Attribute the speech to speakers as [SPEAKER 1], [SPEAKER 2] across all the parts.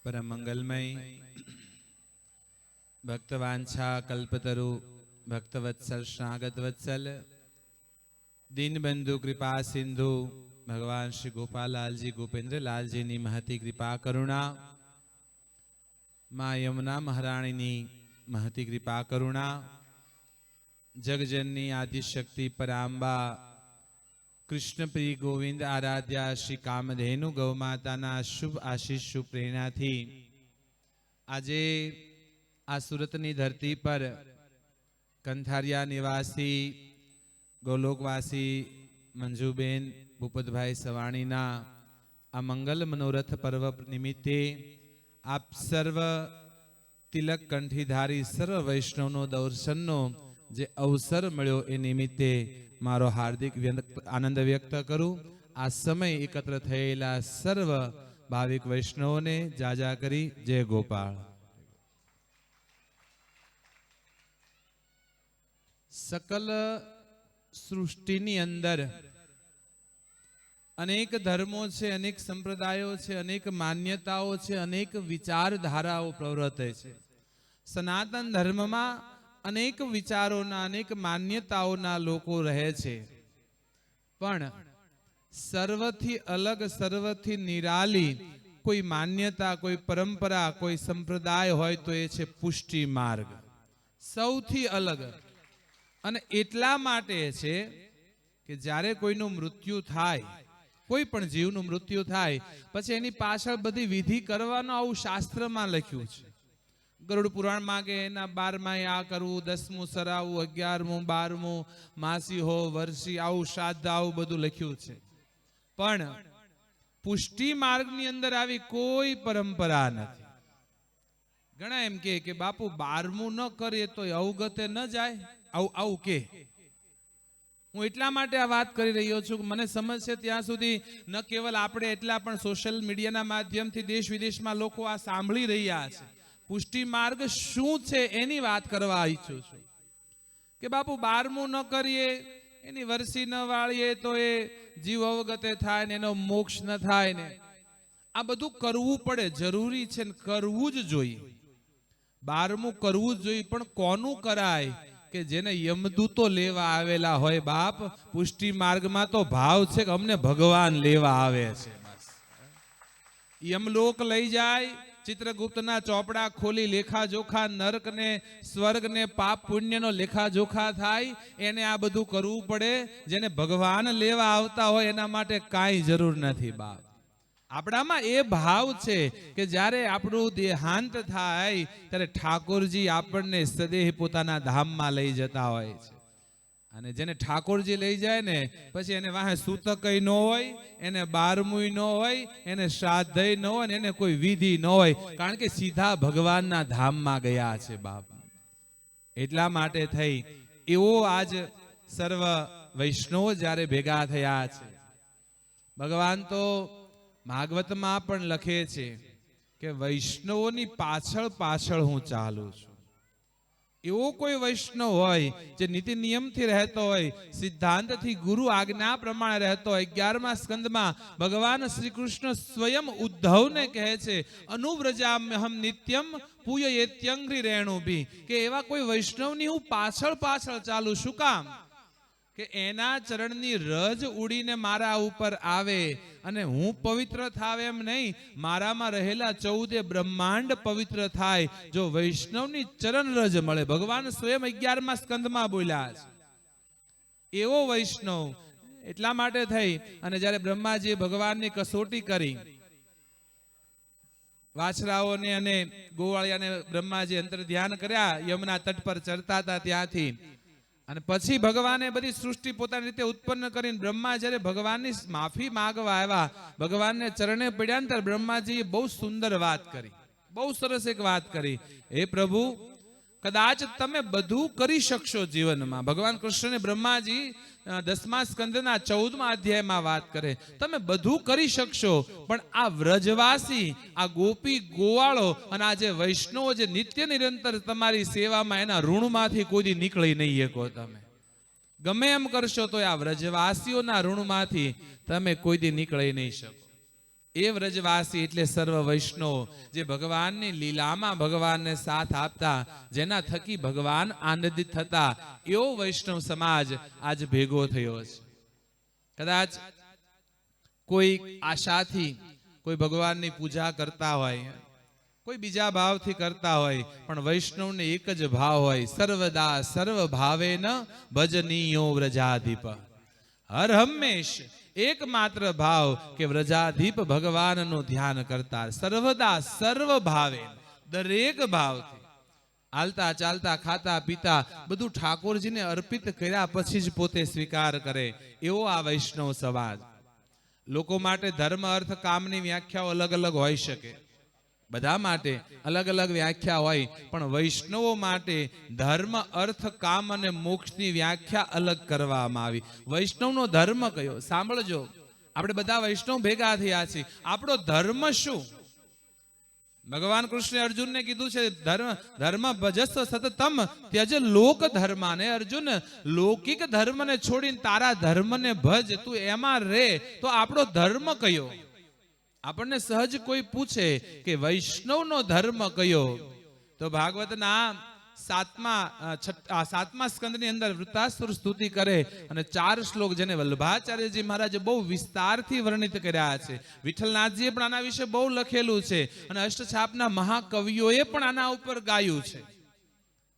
[SPEAKER 1] परम मंगलमय भक्तवांछा कल्पतरु भक्तवत्सल शरणागत वत्सल दीनबंधु कृपा सिंधु भगवान श्री गोपाल लाल जी गोपेन्द्र लाल जी नी महती कृपा करुणा मां यमुना महाराणी महती कृपा करुणा जगजननी आदिशक्ति परांबा कृष्णप्रिय गोविंद आराध्या श्री कामधेनु गौमाता शुभ आशीष शुभ प्रेरणा थी आजे आ सूरतनी धरती पर कंथारिया निवासी गोलोकवासी मंजूबेन भूपतभाई सवाणीना आ मंगल मनोरथ पर्व निमित्ते आप सर्व तिलक कंठीधारी सर्व वैष्णवनो दर्शननो जे अवसर मळ्यो ए निमित्ते मारो हार्दिक आनंद व्यक्त करूं। आ समय एकत्र थयेला सर्व भाविक वैष्णवोने जाजा करी जय गोपाल। सकल सृष्टिनी अंदर अनेक धर्मों छे, अनेक संप्रदायों छे, अनेक मान्यताओं छे, अनेक विचारधाराओं प्रवर्ते छे। सनातन धर्म में अनेक विचारोना अनेक मान्यताओना लोको रहे छे, पण सर्वथी अलग सर्वथी निराली कोई मान्यता कोई परंपरा कोई संप्रदाय होय तो ए छे पुष्टि मार्ग। सौथी अलग अने एटला माटे छे के ज्यारे कोईनुं मृत्यु थाय, कोई पण जीवनुं मृत्यु थाय पछी एनी पाछळ बधी विधि करवानो आवुं शास्त्रमां लख्युं छे। गरुड़ पुराण मांगे एना 12 आ करवू, 10मुं सरावू, 11मुं 12मुं मासी हो वर्षी आवुं श्राद्ध आवुं बधुं लख्युं छे। पण पुष्टि मार्गनी अंदर आवी कोई परंपरा नथी। घणा एम के बापू 12मुं न करे तो अवगते न जाय, आવું के હું એટલા માટે આ વાત કરી રહ્યો છું કે મને સમજ છે ત્યાં સુધી ન કેવલ આપણે એટલા પણ સોશિયલ મીડિયાના માધ્યમથી દેશ વિદેશમાં લોકો આ સાંભળી રહ્યા છે। પુષ્ટિ માર્ગ શું છે એની વાત કરવા ઈચ્છું છું કે બાપુ 12મું ન કરીએ એની વરસી ન વાળીએ તો એ જીવ અવગતે થાય ને એનો મોક્ષ ન થાય ને આ બધું કરવું પડે, જરૂરી છે ને કરવું જ જોઈએ। 12મું કરવું જ જોઈએ, પણ કોનું કરાય કે જેને यमदूतो लेवा आवेला होय। बाप पुष्टि मार्ग में तो भाव छे कि अमने भगवान लेवा आवे छे। यमलोक लई जाय, चित्रगुप्त ना चोपड़ा खोली लेखा जोखा नरक ने स्वर्ग ने पाप पुण्य नो लेखा जोखा थाय, एने आ बधुं करवुं पड़े। जेने भगवान लेवा आवता होय एना माटे काई जरूर नथी। बाप आपणामां ए भाव छे के ज्यारे आपणुं देहांत थाय त्यारे ठाकुरजी आपणने सदेह पोताना धाममां लई जता होय छे। अने जेने ठाकुरजी लई जाय ने पछी एने वाहे सूतकय न होय, एने 12मुंय न होय, एने श्राद्धय न होय, एने कोई विधि न होय, कारण के सीधा भगवानना धाममां गया छे। बाप एटला माटे थई एवो आज सर्व वैष्णव ज्यारे भेगा थया छे। भगवान तो भागवत में पण लखे छे के वैष्णवोनी पाछळ पाछळ हूँ चालू छुं। एवो कोई वैष्णव होय जे नीति नियम थी रहतो होय, सिद्धांत थी गुरु आज्ञा प्रमाणे रहतो होय। 11मा स्कंद में भगवान श्री कृष्ण स्वयं उद्धव ने कहे छे अनुव्रजाम्यहम नित्यम पूययेत्यंघ्रि रेणुभि के एवा कोई वैष्णवनी हूँ पाछळ पाछळ चालू शुं काम के एना चरणनी रज उड़ीने मारा ऊपर आवे अने हूँ पवित्र थावे एम नहीं, मारामां रहेला 14 ब्रह्मांड पवित्र थाय जो वैष्णवनी चरण रज मळे। भगवान स्वयं 11मा स्कंदमां बोल्या छे। एवो वैष्णव એટલા માટે થઈ અને જ્યારે બ્રહ્માજી ભગવાનની કસોટી કરી, વાછરાઓને અને ગોવાળિયાને બ્રહ્માજી અંતર ધ્યાન કર્યા, યમુના તટ પર ચરતા હતા ત્યાંથી અને પછી ભગવાને બધી સૃષ્ટિ પોતાની રીતે ઉત્પન્ન કરીને બ્રહ્મા જ્યારે ભગવાનની માફી માંગવા આવ્યા, ભગવાનને ચરણે પડ્યા ને ત્યારે બ્રહ્માજીએ બહુ સુંદર વાત કરી, બહુ સરસ એક વાત કરી। હે પ્રભુ, કદાચ તમે બધું કરી શકશો જીવનમાં। ભગવાન કૃષ્ણને બ્રહ્માજી 10મા સ્કંદના 14મા અધ્યાયમાં વાત કરે, તમે બધું કરી શકશો પણ આ વ્રજવાસી આ ગોપી ગોવાળો અને આ જે વૈષ્ણવો જે નિત્ય નિરંતર તમારી સેવામાં એના ઋણમાંથી કોઈ નીકળી નહીં શકો। તમે ગમે એમ કરશો તો આ વ્રજવાસીઓના ઋણમાંથી તમે કોઈ દી નીકળી નહીં શકો। એ વ્રજવાસી એટલે સર્વ વૈષ્ણવ, જે ભગવાનની લીલામાં ભગવાનને સાથ આપતા, જેના થકી ભગવાન આનંદિત થતા, એવો વૈષ્ણવ સમાજ આજ ભેગો થયો છે. કદાચ કોઈ આશાથી કોઈ ભગવાનની પૂજા કરતા હોય, કોઈ બીજા ભાવથી કરતા હોય, પણ વૈષ્ણવને એક જ ભાવ હોય, સર્વદા સર્વ ભાવેન ભજનીયો વ્રજાધિપ. હર હંમેશ એકમાત્ર ભાવ કે વ્રજાધિપ ભગવાનનું ધ્યાન કરતા, સર્વદા સર્વ ભાવે, દરેક ભાવથી હાલતા ચાલતા ખાતા પીતા બધું ઠાકોરજીને અર્પિત કર્યા પછી જ પોતે સ્વીકાર કરે, એવો આ વૈષ્ણવ સમાજ. લોકો માટે ધર્મ અર્થ કામની વ્યાખ્યાઓ અલગ અલગ હોઈ શકે, બધા માટે અલગ અલગ વ્યાખ્યા હોય, પણ વૈષ્ણવો માટે ધર્મ અર્થ કામ અને મોક્ષની વ્યાખ્યા અલગ કરવામાં આવી. વૈષ્ણવનો ધર્મ કયો? સાંભળજો, આપણે બધા વૈષ્ણવ ભેગા થયા છીએ, આપણો ધર્મ શું? ભગવાન કૃષ્ણે અર્જુનને કીધું છે, ધર્મ ભજસ્વ સતતમ ત્યજ લોક ધર્માને. અર્જુન, લૌકિક ધર્મને છોડીને તારા ધર્મને ભજ, તું એમાં રે. તો આપણો ધર્મ કયો? આપણને સહજ કોઈ પૂછે કે વૈષ્ણવનો ધર્મ કયો, તો ભાગવતના સાતમા સ્કંદની અંદર વૃત્તાસુર સ્તુતિ કરે અને 4 શ્લોક જેને વલ્લભાચાર્યજી મહારાજે બહુ વિસ્તારથી વર્ણિત કર્યા છે. વિઠ્ઠલનાથજીએ પણ આના વિશે બહુ લખેલું છે અને અષ્ટછાપના મહાકવિઓએ પણ આના ઉપર ગાયું છે.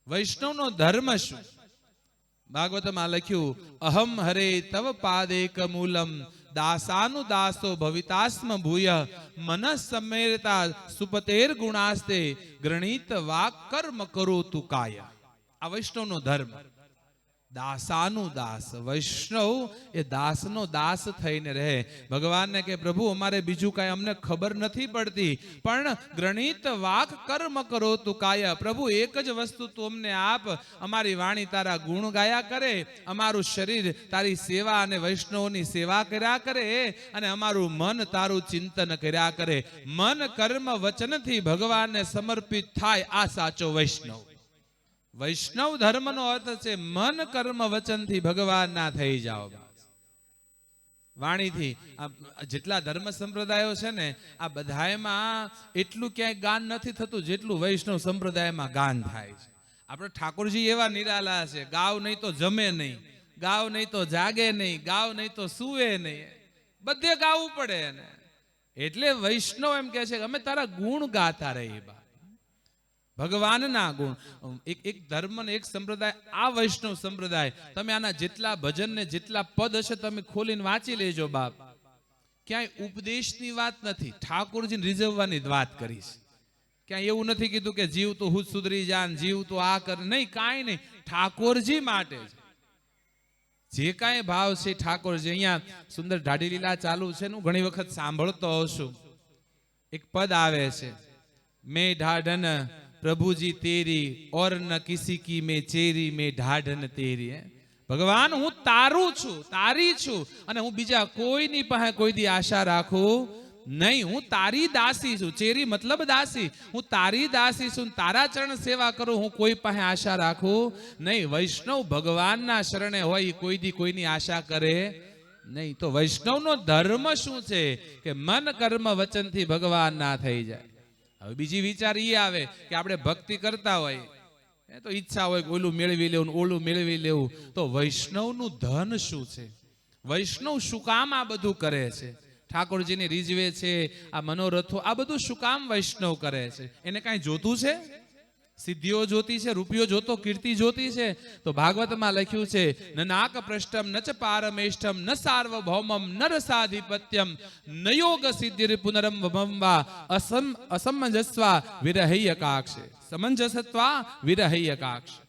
[SPEAKER 1] વૈષ્ણવનો ધર્મ શું? ભાગવતમાં લખ્યું, અહમ હરે તવ પાદેક મૂલમ દાસાનુ દાસો ભવિતાસ્મ ભૂય મનઃ સમેરતા સુપતેર ગુણાસ્તે ગૃણીત વાક કર્મ કરો તુ કાય. આ વૈષ્ણવનો ધર્મ. દાસાનુ દાસ, વૈષ્ણવ એ દાસનો દાસ થઈને રહે. ભગવાનને કે પ્રભુ અમારે બીજું કાંઈ અમને ખબર નથી પડતી, પણ ગૃણીત વાક કર્મ કરો તુ કાય. પ્રભુ એક જ વસ્તુ તું અમને આપ, અમારી વાણી તારા ગુણ ગાયા કરે, અમારું શરીર તારી સેવા અને વૈષ્ણવની સેવા કર્યા કરે, અને અમારું મન તારું ચિંતન કર્યા કરે. મન કર્મ વચનથી ભગવાનને સમર્પિત થાય, આ સાચો વૈષ્ણવ. વૈષ્ણવ ધર્મનો અર્થ છે મન કર્મ વચનથી ભગવાનના થઈ જાઓ. વાણીથી જેટલા ધર્મ સંપ્રદાયો છે ને, આ બધામાં એટલું ક્યાંય ગાન નથી થતું જેટલું વૈષ્ણવ સંપ્રદાયમાં ગાન થાય છે. આપણે ઠાકોરજી એવા નિરાલા છે, ગાવ નહીં તો જમે નહીં, ગાવ નહીં તો જાગે નહીં, ગાવ નહીં તો સૂવે નહીં, બધે ગાવું પડે ને. એટલે વૈષ્ણવ એમ કહે છે કે અમે તારા ગુણ ગાતા રહીએ, ભગવાનના ગુણ. એક ધર્મ ને એક સંપ્રદાય, આ વૈષ્ણવ સંપ્રદાય. તમે આના જેટલા ભજન ને જેટલા પદ હશે તમે ખોલીને વાંચી લેજો બાપ, ક્યાંય ઉપદેશની વાત નથી, ઠાકોરજીને રીઝવવાની વાત કરી છે. ક્યાંય એવું નથી કીધું કે જીવ તો હું સુધરી જાન, જીવ તો આ કર, નહીં, કાંઈ નહીં, ઠાકોરજી માટે જે કાંઈ ભાવ છે ઠાકોરજી. અહીંયા સુંદર ઢાઢી લીલા ચાલુ છે, હું ઘણી વખત સાંભળતો હોઉં છું. એક પદ આવે છે, મેં ઢાઢન પ્રભુજી તેરી ઓર ન કિસી કી મેં ચેરી, મેં ઢાઢન તેરી. ભગવાન હું તારું છું, તારી છું, અને હું બીજા કોઈની પાસે કોઈ દી આશા રાખું નહીં. હું તારી દાસી છું. ચેરી મતલબ દાસી. હું તારી દાસી છું, તારા ચરણ સેવા કરું, હું કોઈ પાસે આશા રાખું નહીં. વૈષ્ણવ ભગવાનના શરણે હોય, કોઈ દી કોઈની આશા કરે નહીં. તો વૈષ્ણવનો ધર્મ શું છે કે મન કર્મ વચનથી ભગવાન ના થઈ જાય. હવે બીજી વિચાર એ આવે કે આપણે ભક્તિ કરતા હોય તો ઈચ્છા હોય કે ઓલું મેળવી લેવું, ઓલું મેળવી લેવું. તો વૈષ્ણવનું ધન શું છે? વૈષ્ણવ શું કામ આ બધું કરે છે? ઠાકોરજીને રીઝવે છે, આ મનોરથો, આ બધું શું કામ વૈષ્ણવ કરે છે? એને કાંઈ જોતું છે? સિદ્ધિઓ જોતી છે? રૂપિયો જોતો, કીર્તિ જોતી છે? તો ભાગવતમાં લખ્યું છે, ન નાક પૃષ્ઠમ ન ચ પારમેષ્ઠમ ન સાર્વભૌમમ ન રસાધિપત્યમ ન યોગ સિદ્ધિર પુનરમ વમવા અસમંજસ્વા વિરહ્યકાક્ષ. સમંજસત્વા વિરહ્યકાક્ષ.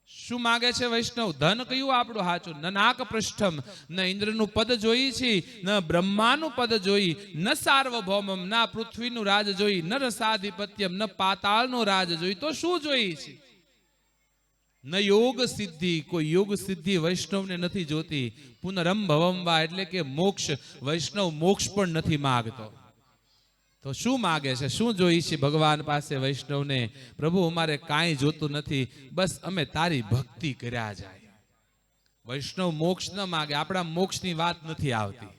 [SPEAKER 1] શું માગે છે વૈષ્ણવ? ધન કયું આપણું સાચું? ન નાક પૃષ્ઠમ, ન ઇન્દ્રનું પદ જોઈ છે, ન બ્રહ્માનું પદ જોઈ, ન સાર્વભૌમમ, ના પૃથ્વીનું રાજ જોઈ, ન રસાધિપત્યમ, ન પાતાળનું રાજ જોઈ. તો શું જોઈ છે? ન યોગ સિદ્ધિ, કોઈ યોગ સિદ્ધિ વૈષ્ણવને નથી જોતી. પુનરમ ભવમવા એટલે કે મોક્ષ. વૈષ્ણવ મોક્ષ પણ નથી માગતો. તો શું માગે છે? શું જોઈ છે ભગવાન પાસે વૈષ્ણવને? પ્રભુ અમારે કાંઈ જોતું નથી, બસ અમે તારી ભક્તિ કર્યા જાય. વૈષ્ણવ મોક્ષ ન માગે. આપણા મોક્ષની વાત નથી આવતી.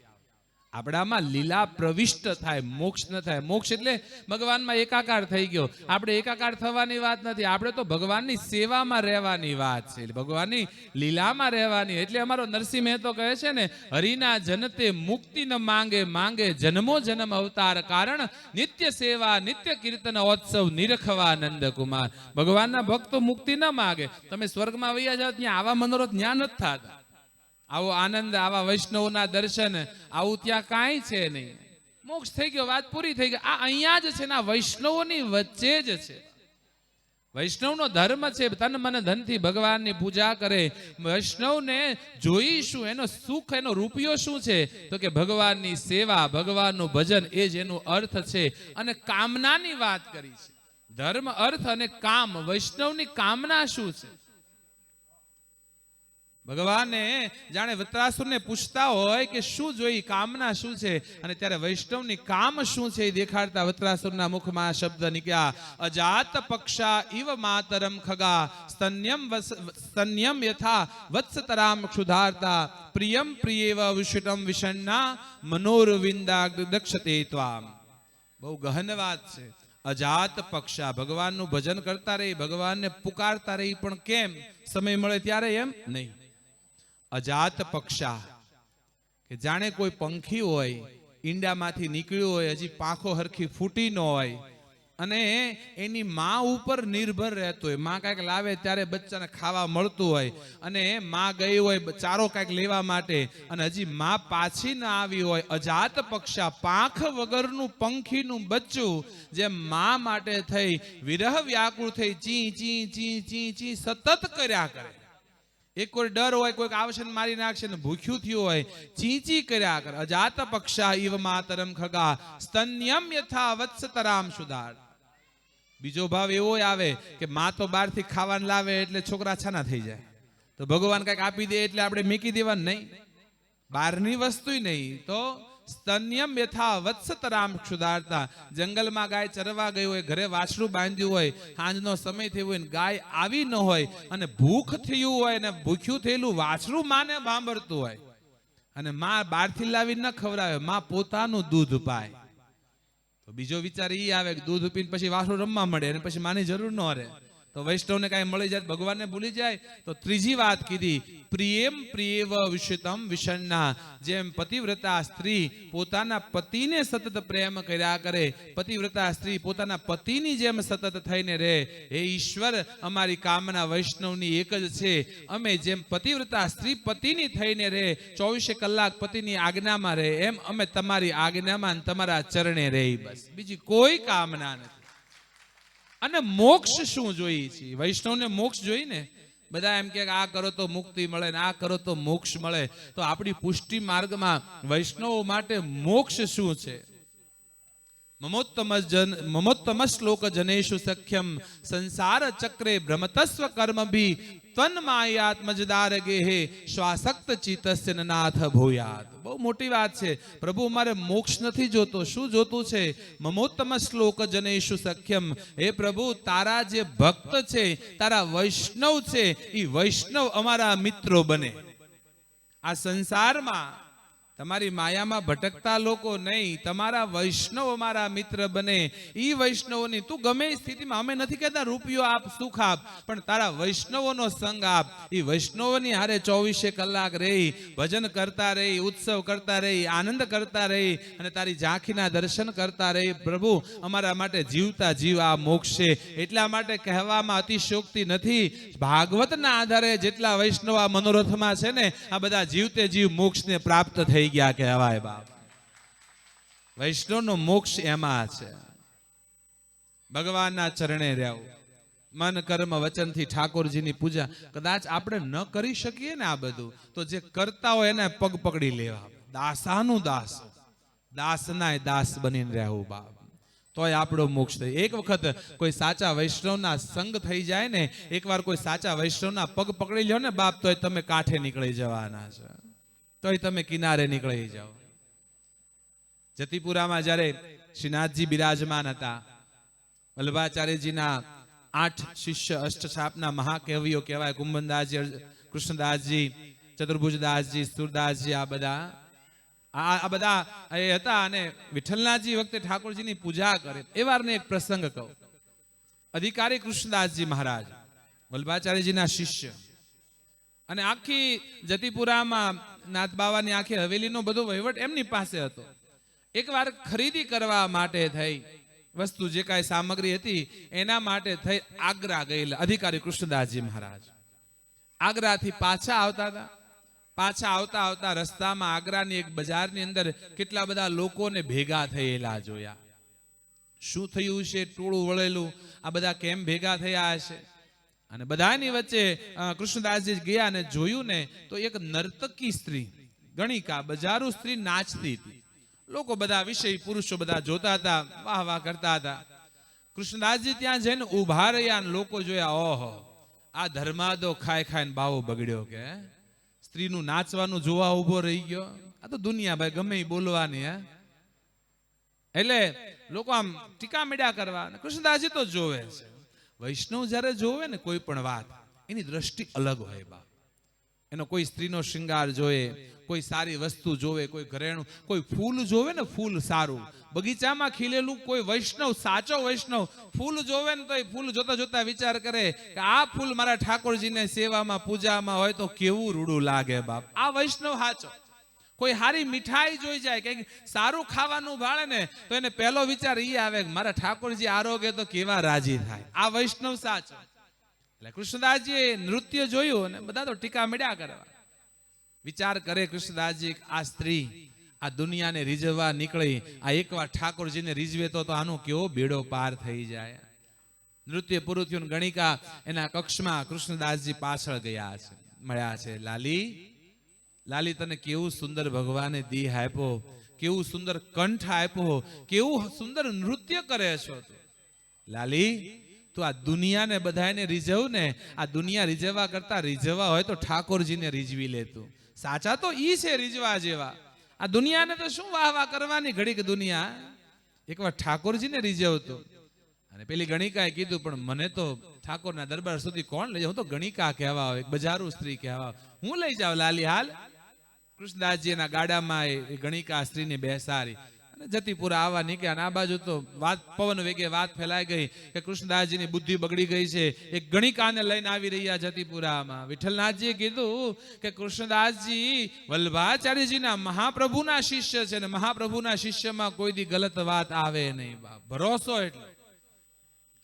[SPEAKER 1] આપણામાં લીલા પ્રવિષ્ટ થાય, મોક્ષ ન થાય. મોક્ષ એટલે ભગવાનમાં એકાકાર થઈ ગયો. આપણે એકાકાર થવાની વાત નથી, આપણે તો ભગવાનની સેવામાં રહેવાની વાત છે, ભગવાનની લીલામાં રહેવાની. એટલે અમારો નરસિંહ મહેતો કહે છે ને, હરિના જનતે મુક્તિ ન માંગે, માંગે જન્મો જન્મ અવતાર કારણ, નિત્ય સેવા નિત્ય કીર્તન ઓત્સવ નિરખવા નંદ કુમાર. ભગવાનના ભક્તો મુક્તિ ન માગે. તમે સ્વર્ગમાં વૈયા જાઓ ત્યાં આવા મનોરથ જ્ઞાન નથી થતા, આવો આનંદ, આવા વૈષ્ણવના દર્શન, આવું ત્યાં કાંઈ છે નહીં. મોક્ષ થઈ ગયો, વાત પૂરી થઈ ગઈ. આ અહીંયા જ છે ને, વૈષ્ણવોની વચ્ચે જ છે. વૈષ્ણવનો ધર્મ છે તન મન ધનથી ભગવાનની પૂજા કરે. વૈષ્ણવને જોઈશું, એનો સુખ, એનો રૂપિયો શું છે? તો કે ભગવાનની સેવા, ભગવાનનું ભજન, એ જ એનો અર્થ છે. અને કામનાની વાત કરી છે. ધર્મ, અર્થ અને કામ. વૈષ્ણવની કામના શું છે? ભગવાને જાણે વત્રાસુરને પૂછતા હોય કે શું જોઈ, કામના શું છે, અને ત્યારે વૈષ્ણવની કામ શું છે એ દેખાડતા વત્રાસુરના મુખમાં શબ્દ નીકળ્યા, અજાત પક્ષા ઇવ માતરમ ખગા સ્તન્યમ યથા વત્સતરામ ક્ષુધાર્તા પ્રિયમ પ્રિયેવ વિષિતમ વિષન્ના મનોરવિંદા દક્ષતે ત્વામ. બહુ ગહન વાત છે. અજાત પક્ષા, ભગવાનનું ભજન કરતા રહી, ભગવાનને પુકારતા રહી, પણ કેમ? સમય મળે ત્યારે, એમ નહીં. અજાત પક્ષા કે જાણે કોઈ પંખી હોય, ઈંડામાંથી નીકળ્યું હોય, હજી પાંખો હરખી ફૂટી ન હોય, અને એની માં ઉપર નિર્ભર રહેતો હોય. માં કાંઈક લાવે ત્યારે બચ્ચાને ખાવા મળતું હોય, અને માં ગઈ હોય ચારો કાંઈક લેવા માટે, અને હજી માં પાછી ના આવી હોય. અજાત પક્ષા, પાંખ વગરનું પંખીનું બચ્ચું જેમ માં માટે થઈ વિરહ વ્યાકુળ થઈ ચી ચી ચી ચી ચી સતત કર્યા કરે. એક કોઈ ડર હોય, કોઈક આવશે ને મારી નાખશે ને ભૂખ્યું થયું હોય, ચીંચી કર્યા કરે. અજાત પક્ષા ઇવ માતરમ ખગા સ્તન્યમ યથા વત્સતરામ સુધાર. બીજો ભાવ એવો આવે કે માં તો બહારથી ખાવાનું લાવે એટલે છોકરા છાના થઈ જાય, તો ભગવાન કઈક આપી દે એટલે આપણે મેકી દેવાનું નહીં, બહારની વસ્તુ નહીં. તો સ્તન્યમ યથા વત્સતરામ ક્ષુધારતા. જંગલમાં ગાય ચરવા ગઈ હોય, ઘરે વાછડું બાંધ્યું હોય, સાંજનો સમય થયો હોય, ગાય આવી ન હોય, અને ભૂખ થયું હોય, અને ભૂખ્યું થયેલું વાછડું માને બાંભરતું હોય, અને માં બહારથી લાવી ન ખવડાવે, માં પોતાનું દૂધ પાય, તો બીજો વિચાર એ આવે કે દૂધ પીને પછી વાછડું રમવા મળે, અને પછી માની જરૂર ન રહે. તો વૈષ્ણવને કાંઈ મળી જાય, ભગવાનને ભૂલી જાય. તો ત્રીજી વાત કીધી, પ્રિયમ પ્રિયેવ વિષિતમ વિષન્ના. જેમ પતિવ્રતા સ્ત્રી પોતાના પતિને સતત પ્રેમ કર્યા કરે, પતિવ્રતા સ્ત્રી પોતાના પતિની જેમ સતત થઈને રહે. હે ઈશ્વર, અમારી કામના વૈષ્ણવની એક જ છે. અમે જેમ પતિવ્રતા સ્ત્રી પતિની થઈને રહે, 24 કલાક પતિની આજ્ઞામાં રહે, એમ અમે તમારી આજ્ઞામાં તમારા ચરણે રહી. બસ, બીજી કોઈ કામના નથી. અને મોક્ષ શું જોઈએ છે? વૈષ્ણવને મોક્ષ જોઈએ ને. બધા એમ કે આ કરો તો મુક્તિ મળે ને આ કરો તો મોક્ષ મળે. તો આપણી પુષ્ટિ માર્ગમાં વૈષ્ણવો માટે મોક્ષ શું છે? મમોત્તમ શ્લોક જનેશુ સખ્યમ સંસાર ચક્રે ભ્રમતસ્વ કર્મભી ત્વન્માયાત્મજદાર ગેહે શ્વાસક્ત ચિત્તસ્ય નાથ ભૂયાત. બહુ મોટી વાત છે. પ્રભુ, અમારે મોક્ષ નથી જોતો. શું જોતું છે? મમોત્તમ શ્લોક જનેશુ સખ્યમ. હે પ્રભુ, તારા જે ભક્ત છે, તારા વૈષ્ણવ છે, એ વૈષ્ણવ અમારા મિત્રો બને. આ સંસારમાં તમારી માયામાં ભટકતા લોકો નહીં, તમારા વૈષ્ણવ અમારા મિત્ર બને. ઈ વૈષ્ણવોની, તું ગમે સ્થિતિમાં, અમે નથી કહેતા રૂપિયો આપ, સુખ આપ, પણ તારા વૈષ્ણવોનો સંગ આપ. ઈ વૈષ્ણવોની હારે 24 કલાક રહી, ભજન કરતા રહી, ઉત્સવ કરતા રહી, આનંદ કરતા રહી, અને તારી ઝાંખીના દર્શન કરતા રહી. પ્રભુ, અમારા માટે જીવતા જીવ આ મોક્ષ છે. એટલા માટે કહેવામાં અતિશયોક્તિ નથી. ભાગવતના આધારે જેટલા વૈષ્ણવ આ મનોરથમાં છે ને, આ બધા જીવતે જીવ મોક્ષને પ્રાપ્ત થઈ ગયા કહેવાય. બાપ, વૈષ્ણવનો મોક્ષ એમાં છે. ભગવાનના ચરણે રહેવું, મન કર્મ વચનથી ઠાકોરજીની પૂજા. કદાચ આપણે ન કરી શકીએ ને આ બધું, તો જે કરતા હોય એને પગ પકડી લેવા. દાસાનું દાસ, દાસનાય દાસ બનીને રહેવું. બાપ, તોય આપણો મોક્ષ થાય. એક વખત કોઈ સાચા વૈષ્ણવના સંગ થઈ જાય ને, એકવાર કોઈ સાચા વૈષ્ણવના પગ પકડી લ્યો ને બાપ, તોય તમે કાંઠે નીકળી જવાના છે, તોય તમે કિનારે નીકળી જાઓ. જતીપુરામાં જ્યારે શ્રીનાથજી બિરાજમાન હતા, વલ્લભાચાર્યજીના 8 શિષ્ય અષ્ટછાપના મહાકવિઓ કહેવાય. કુંભનદાસજી, કૃષ્ણદાસજી, ચતુર્ભુજદાસજી, સુરદાસજી, આ બધા આ બધા એ હતા અને વિઠ્ઠલનાથજી વખતે ઠાકોરજીની પૂજા કરે. એ વારને એક પ્રસંગ કહું. અધિકારી કૃષ્ણદાસજી મહારાજ વલ્લભાચાર્યજીના શિષ્ય, અને આખી જતીપુરામાં નાથ બાવાની આખી હવેલીનો બધો વહીવટ એમની પાસે હતો. એકવાર ખરીદી કરવા માટે થઈ વસ્તુ, જે કાંઈ સામગ્રી હતી એના માટે થઈ આગ્રા ગયેલા અધિકારી કૃષ્ણદાસજી મહારાજ. આગ્રાથી પાછા આવતા હતા. પાછા આવતા આવતા રસ્તામાં આગ્રાની એક બજારની અંદર કેટલા બધા લોકોને ભેગા થયેલા જોયા. શું થયું છે? ટોળું વળેલું, આ બધા કેમ ભેગા થયા હશે? અને બધાની વચ્ચે કૃષ્ણદાસજી ગયા અને જોયું ને તો એક નર્તકી સ્ત્રી, ગણિકા બજારું સ્ત્રી નાચતી હતી. લોકો બધા વિષય પુરુષો બધા જોતા હતા, વાહ વાહ કરતા હતા. કૃષ્ણદાસજી ત્યાં જઈને ઉભા રહ્યા અને લોકો જોયા, ઓહો, આ ધર્માદો ખાઈ ખાઈને બાવો બગડ્યો કે સ્ત્રીનું નાચવાનું જોવા ઉભો રહી ગયો. આ તો દુનિયા ભાઈ ગમે બોલવાની. એટલે લોકો આમ ટીકા મીડા કરવા. કૃષ્ણદાસજી તો જોવે છે. વૈષ્ણવ જ્યારે જોવે ને કોઈ પણ વાત, એની દ્રષ્ટિ અલગ હોય બાપ. એનો કોઈ સ્ત્રીનો શૃંગાર જોવે, કોઈ સારી વસ્તુ જોવે, કોઈ ઘરેણું, કોઈ ફૂલ જોવે ને, ફૂલ સારું બગીચામાં ખીલેલું, કોઈ વૈષ્ણવ, સાચો વૈષ્ણવ ફૂલ જોવે ને તો એ ફૂલ જોતા જોતા વિચાર કરે કે આ ફૂલ મારા ઠાકોરજીને સેવામાં પૂજામાં હોય તો કેવું રૂડું લાગે બાપ. આ વૈષ્ણવ સાચો. કોઈ હારી મીઠાઈ જોઈ જાય, કે સારું ખાવાનું ભાળે ને તો એને પહેલો વિચાર ઈ આવે કે મારા ઠાકોરજી આરોગ્ય તો કેવા રાજી થાય. આ વૈષ્ણવ સાચો. એટલે કૃષ્ણદાસજીએ નૃત્ય જોયું અને બધા તો ટીકા મીડ્યા કરવા. વિચાર કરે કૃષ્ણદાસજી, આ સ્ત્રી આ દુનિયાને રીઝવવા નીકળી, આ એકવાર ઠાકોરજીને રીઝવે તો આનો કેવો બેડો પાર થઈ જાય. નૃત્ય પૂરું થયું. ગણિકા એના કક્ષમાં કૃષ્ણદાસજી પાછળ ગયા છે, મળ્યા છે. લાલી, લાલી, તને કેવું સુંદર ભગવાને દેહ આપ્યો, કેવું સુંદર કંઠ આપ્યો, કેવું સુંદર નૃત્ય કરે છો તું. લાલી, તું આ દુનિયાને બધાને રીઝવ ને, આ દુનિયા રીઝવવા કરતા રીઝવવા હોય તો ઠાકોરજીને રીઝવી લેતું. સાચા તો ઈ છે રીઝવા જેવા. આ દુનિયાને તો શું વાહ વાહ કરવાની ઘડીક દુનિયા. એકવાર ઠાકોરજીને રીઝવતો. અને પેલી ગણિકાએ કીધું, પણ મને તો ઠાકોરના દરબાર સુધી કોણ લઈ જાય? હું તો ગણિકા કહેવા હોય, બજારું સ્ત્રી કહેવા, હું લઈ જાઉં લાલી હાલ. કૃષ્ણદાસજી એના ગાડામાં એ ગણિકા સ્ત્રીને બેસાડી અને જતીપુરા આવવા નીકળ્યા. આ બાજુ તો વાત પવન વેગે વાત ફેલાઈ ગઈ કે કૃષ્ણદાસજીની બુદ્ધિ બગડી ગઈ છે. એક ગણિકાને લઈને આવી રહ્યા જતીપુરામાં. વિઠ્ઠલનાથજીએ કીધું કે કૃષ્ણદાસજી વલ્લભાચાર્યજીના મહાપ્રભુના શિષ્ય છે ને મહાપ્રભુના શિષ્યમાં કોઈ દી ગલત વાત આવે નહીં બાપ. ભરોસો એટલે.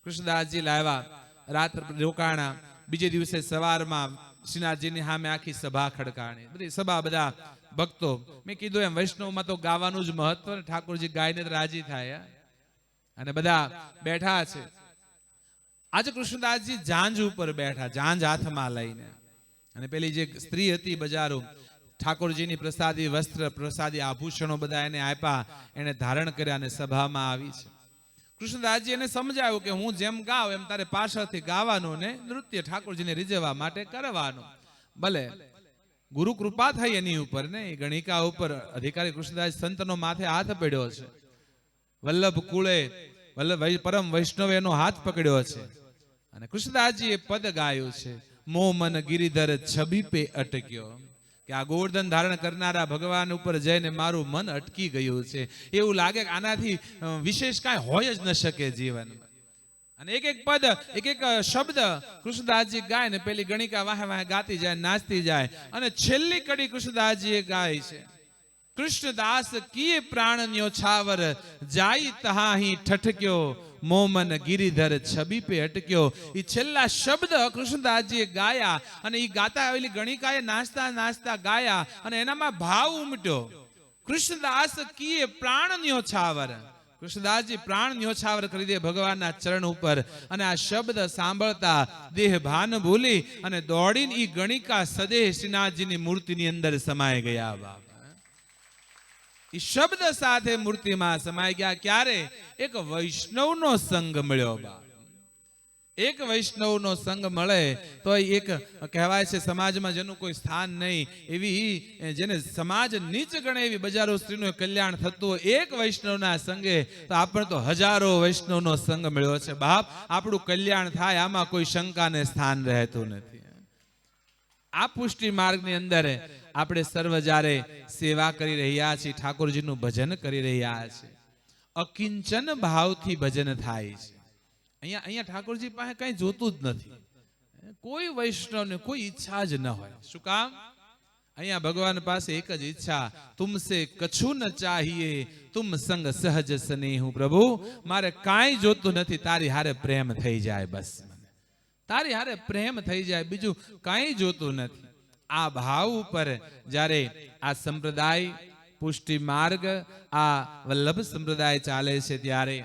[SPEAKER 1] કૃષ્ણદાસજી લાવ્યા, રાત રોકાણા. બીજે દિવસે સવારમાં શ્રીનાથજીની સામે આખી સભા ખડકાણી. બધી સભા, બધા ભક્તો. મેં કીધું એમ વૈષ્ણવમાં તો ગાવાનું જ મહત્વ ને, ઠાકોરજી ગાયને રાજી થાય. અને બધા બેઠા છે. આજે કૃષ્ણદાસજી જાંજ ઉપર બેઠા, જાંજ હાથમાં લઈને. અને પેલી જે સ્ત્રી હતી બજારો, ઠાકોરજીની પ્રસાદી વસ્ત્ર, પ્રસાદી આભૂષણો બધા એને આપ્યા, એને ધારણ કર્યા અને સભામાં આવી છે. કૃષ્ણદાસજી એને સમજાવ્યું કે હું જેમ ગાવ એમ તારે પાછળથી ગાવાનું ને નૃત્ય ઠાકોરજીને રીઝવવા માટે કરવાનું. ભલે ગુરુ કૃપા થઈ એની ઉપર ને, ગણિકા ઉપર. અધિકારી કૃષ્ણદાસ સંતનો માથે હાથ પડ્યો છે. વલ્લભ કુળે વલ્લભ પરમ વૈષ્ણવ એનો હાથ પકડ્યો છે. અને કૃષ્ણદાસજી એ પદ ગાયું છે, મો મન ગિરિધર છબી પે અટક્યો. કે આ ગોવર્ધન ધારણ કરનારા ભગવાન ઉપર જઈને મારું મન અટકી ગયું છે. એવું લાગે કે આનાથી વિશેષ કાંઈ હોય જ ન શકે જીવનમાં. અને એક એક પદ, એક એક શબ્દ કૃષ્ણદાસજી ગાય ને પેલી ગણિકા વાહે વાહે ગાતી જાય, નાચતી જાય. અને છેલ્લી કડી કૃષ્ણદાસજી એ ગાય છે, કૃષ્ણદાસ કીએ પ્રાણ ન્યોછાવર જાય તહાહી ઠઠક્યો, મોમન ગિરિધર છબી પે અટક્યો. એ છેલ્લા શબ્દ કૃષ્ણદાસજીએ ગાયા. અને એ ગાતા આવેલી ગણિકાએ નાચતા નાચતા ગાયા. અને એનામાં ભાવ ઉમટ્યો, કૃષ્ણદાસ કીએ પ્રાણ ન્યોછાવર. કૃષ્ણદાસજી પ્રાણ ન્યોછાવર કરી દે ભગવાનના ચરણ ઉપર. અને આ શબ્દ સાંભળતા દેહ ભાન ભૂલી અને દોડીને એ ગણિકા સદેહ શ્રીનાથજીની મૂર્તિની અંદર સમાઈ ગયા બાપ. એ શબ્દ સાથે મૂર્તિમાં સમાઈ ગયા. ક્યારે? એક વૈષ્ણવનો સંગ મળ્યો બાપ. એક વૈષ્ણવનો સંગ મળે તો એક કહેવાય છે સમાજમાં જેનું કોઈ સ્થાન નહીં, એવી જેને સમાજ નીચ ગણે એવી બજારો સ્ત્રીનું કલ્યાણ થતું હોય, એક વૈષ્ણવના સંગે તો આપણે તો હજારો વૈષ્ણવનો સંગ મળ્યો છે બાપ. આપણું કલ્યાણ થાય આમાં કોઈ શંકાને સ્થાન રહેતું નથી. આ પુષ્ટિ માર્ગની અંદર આપણે સર્વ જ્યારે સેવા કરી રહ્યા છીએ, ઠાકોરજીનું ભજન કરી રહ્યા છીએ, અકિંચન ભાવથી ભજન થાય છે. અહીંયા ઠાકોરજી પાસે કઈ જોતું જ નથી, કોઈ વૈષ્ણવને કોઈ ઈચ્છા જ ન હોય. શું કામ? અહીંયા ભગવાન પાસે એક જ ઈચ્છા, તુમસે કછું ન ચાહીએ, તુમ સંગ સહજ સ્નેહુ. પ્રભુ મારે કાંઈ જોતું નથી, તારી હારે પ્રેમ થઈ જાય, બસ તારી હારે પ્રેમ થઈ જાય, બીજું કાંઈ જોતું નથી. આ ભાવ ઉપર જ્યારે આ સંપ્રદાય પુષ્ટિ માર્ગ, આ વલ્લભ સંપ્રદાય ચાલે છે, ત્યારે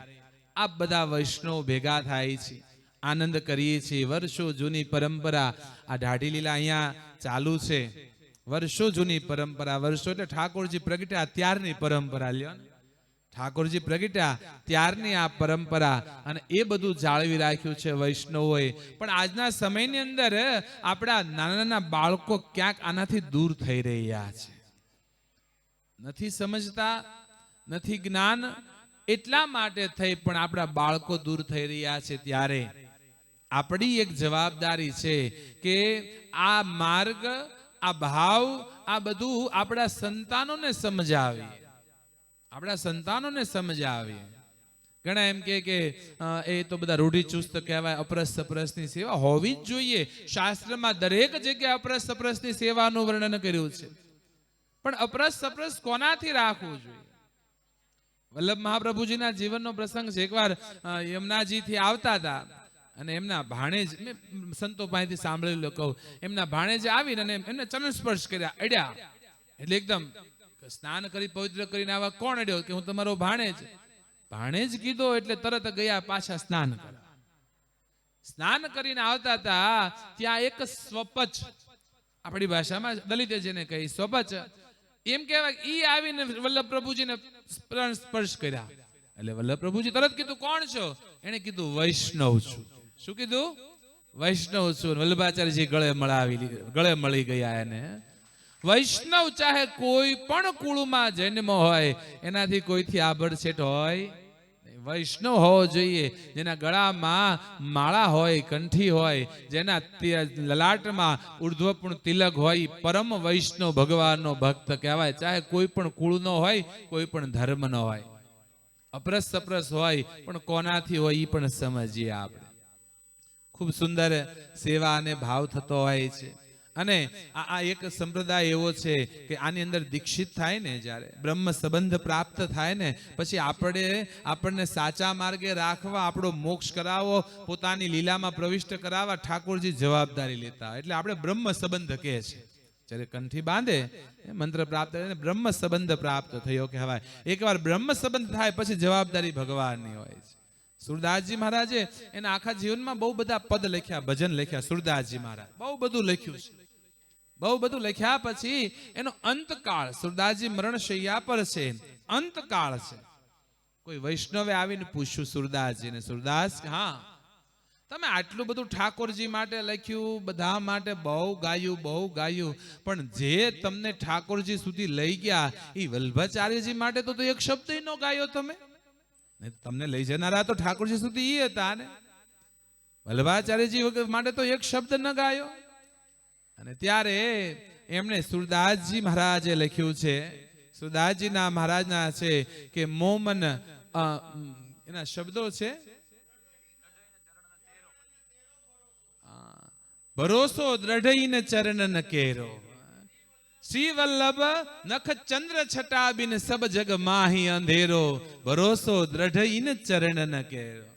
[SPEAKER 1] આ બધા વૈષ્ણવ ભેગા થાય છે, આનંદ કરીએ છીએ. વર્ષો જૂની પરંપરા આ દાઢી લીલા અહીંયા ચાલુ છે. વર્ષો જૂની પરંપરા, વર્ષો એટલે ઠાકોરજી પ્રગટ્યા ત્યારની પરંપરા. લ્યો ને, ઠાકોરજી પ્રગટ્યા ત્યારની આ પરંપરા, અને એ બધું જાળવી રાખ્યું છે વૈષ્ણવોએ. પણ આજના સમયની અંદર આપણા નાના નાના બાળકો ક્યાંક આનાથી દૂર થઈ રહ્યા છે, નથી સમજતા, નથી જ્ઞાન, એટલા માટે થઈ પણ આપણા બાળકો દૂર થઈ રહ્યા છે. ત્યારે આપણી એક જવાબદારી છે કે આ માર્ગ, આ ભાવ, આ બધું આપણા સંતાનોને સમજાવીએ, આપણા સંતાનોને સમજાવીએ. ઘણા એમ કે એ તો બધા રૂઢિચુસ્ત કહેવાય, અપરસ સપરસની સેવા હોવી જ જોઈએ. શાસ્ત્રમાં દરેક જગ્યાએ અપરસ સપરસની સેવાનું વર્ણન કર્યું છે. પણ અપરસ સપરસ કોનાથી રાખવું જોઈએ? વલ્લભ મહાપ્રભુજીના જીવનનો પ્રસંગ છે. એકવાર યમુનાજીથી આવતા હતા અને એમના ભાણેજ, મેં સંતો પાસેથી સાંભળેલું કહું, એમના ભાણેજે આવીને અને એમને ચરણ સ્પર્શ કર્યા, અડ્યા. એટલે એકદમ સ્નાન કરી પવિત્ર કરીને આવા, કોણ અડ્યો? કે હું તમારો ભાણેજ. ભાણેજ કીધો એટલે તરત ગયા પાછા સ્નાન કરવા. સ્નાન કરીને આવતા હતા, ત્યાં એક સ્વપચ, આપણી ભાષામાં દલિત જેને કહી સ્વપચ એમ કહેવાય, ઈ આવીને વલ્લભ પ્રભુજીને સ્પર્શ કર્યા. એટલે વલ્લભ પ્રભુજી તરત કીધું, કોણ છો? એને કીધું, વૈષ્ણવ છું. શું કીધું? વૈષ્ણવ છું. વલ્લભાચાર્યજી ગળે મળી ગયા એને. વૈષ્ણવ ચાહે કોઈ પણ કુળમાં જન્મ હોય, એનાથી કોઈથી આભડછેટ હોય. વૈષ્ણવ હોવો જોઈએ, જેના ગળામાં માળા હોય, કંઠી હોય, જેના લલાટમાં ઉર્ધ્વપૂર્ણ તિલક હોય, પરમ વૈષ્ણવ ભગવાનનો ભક્ત કહેવાય. ચાહે કોઈ પણ કુળનો હોય, કોઈ પણ ધર્મનો હોય. અપરસ સપરસ હોય પણ કોનાથી હોય એ પણ સમજીએ આપણે. ખૂબ સુંદર સેવા અને ભાવ થતો હોય છે. અને આ એક સંપ્રદાય એવો છે કે આની અંદર દીક્ષિત થાય ને, જ્યારે બ્રહ્મ સંબંધ પ્રાપ્ત થાય ને, પછી આપણને સાચા માર્ગે રાખવા, આપણો મોક્ષ કરાવો, પોતાની લીલામાં પ્રવિષ્ટ કરાવવા ઠાકોરજી જવાબદારી લેતા. એટલે આપણે બ્રહ્મ સંબંધ કહે છે. જ્યારે કંઠી બાંધે, મંત્ર પ્રાપ્ત બ્રહ્મ સંબંધ પ્રાપ્ત થયો કહેવાય. એકવાર બ્રહ્મ સંબંધ થાય પછી જવાબદારી ભગવાનની હોય છે. સુરદાસજી મહારાજે એના આખા જીવનમાં બહુ બધા પદ લખ્યા, ભજન લખ્યા. સુરદાસજી મહારાજ બહુ બધું લખ્યું છે. બહુ બધું લખ્યા પછી એનો અંતકાળ, સુરદાસજી મરણ શૈયા પર છે, અંતકાળ છે. કોઈ વૈષ્ણવે આવીને પૂછ્યું સુરદાસજીને, સુરદાસ, હા તમે આટલું બધું ઠાકોરજી માટે લખ્યું, બધા માટે બહુ ગાયું, પણ જે તમને ઠાકોરજી સુધી લઈ ગયા એ વલ્લભાચાર્યજી માટે તો એક શબ્દ ન ગાયો તમે. તમને લઈ જનારા તો ઠાકોરજી સુધી એ હતા ને, વલ્લભાચાર્યજી માટે તો એક શબ્દ ન ગાયો. અને ત્યારે એમણે સુરદાસજી મહારાજે લખ્યું છે, સુરદાસજીના મહારાજના છે કે મોમન, એના શબ્દો છે, ભરોસો દ્રઢઈને ચરણ ન કેરો, શ્રી વલ્લભ નખ ચંદ્ર છટા બિન સબ જગ માહી અંધેરો, ભરોસો દ્રઢઈને ચરણ ન કેરો.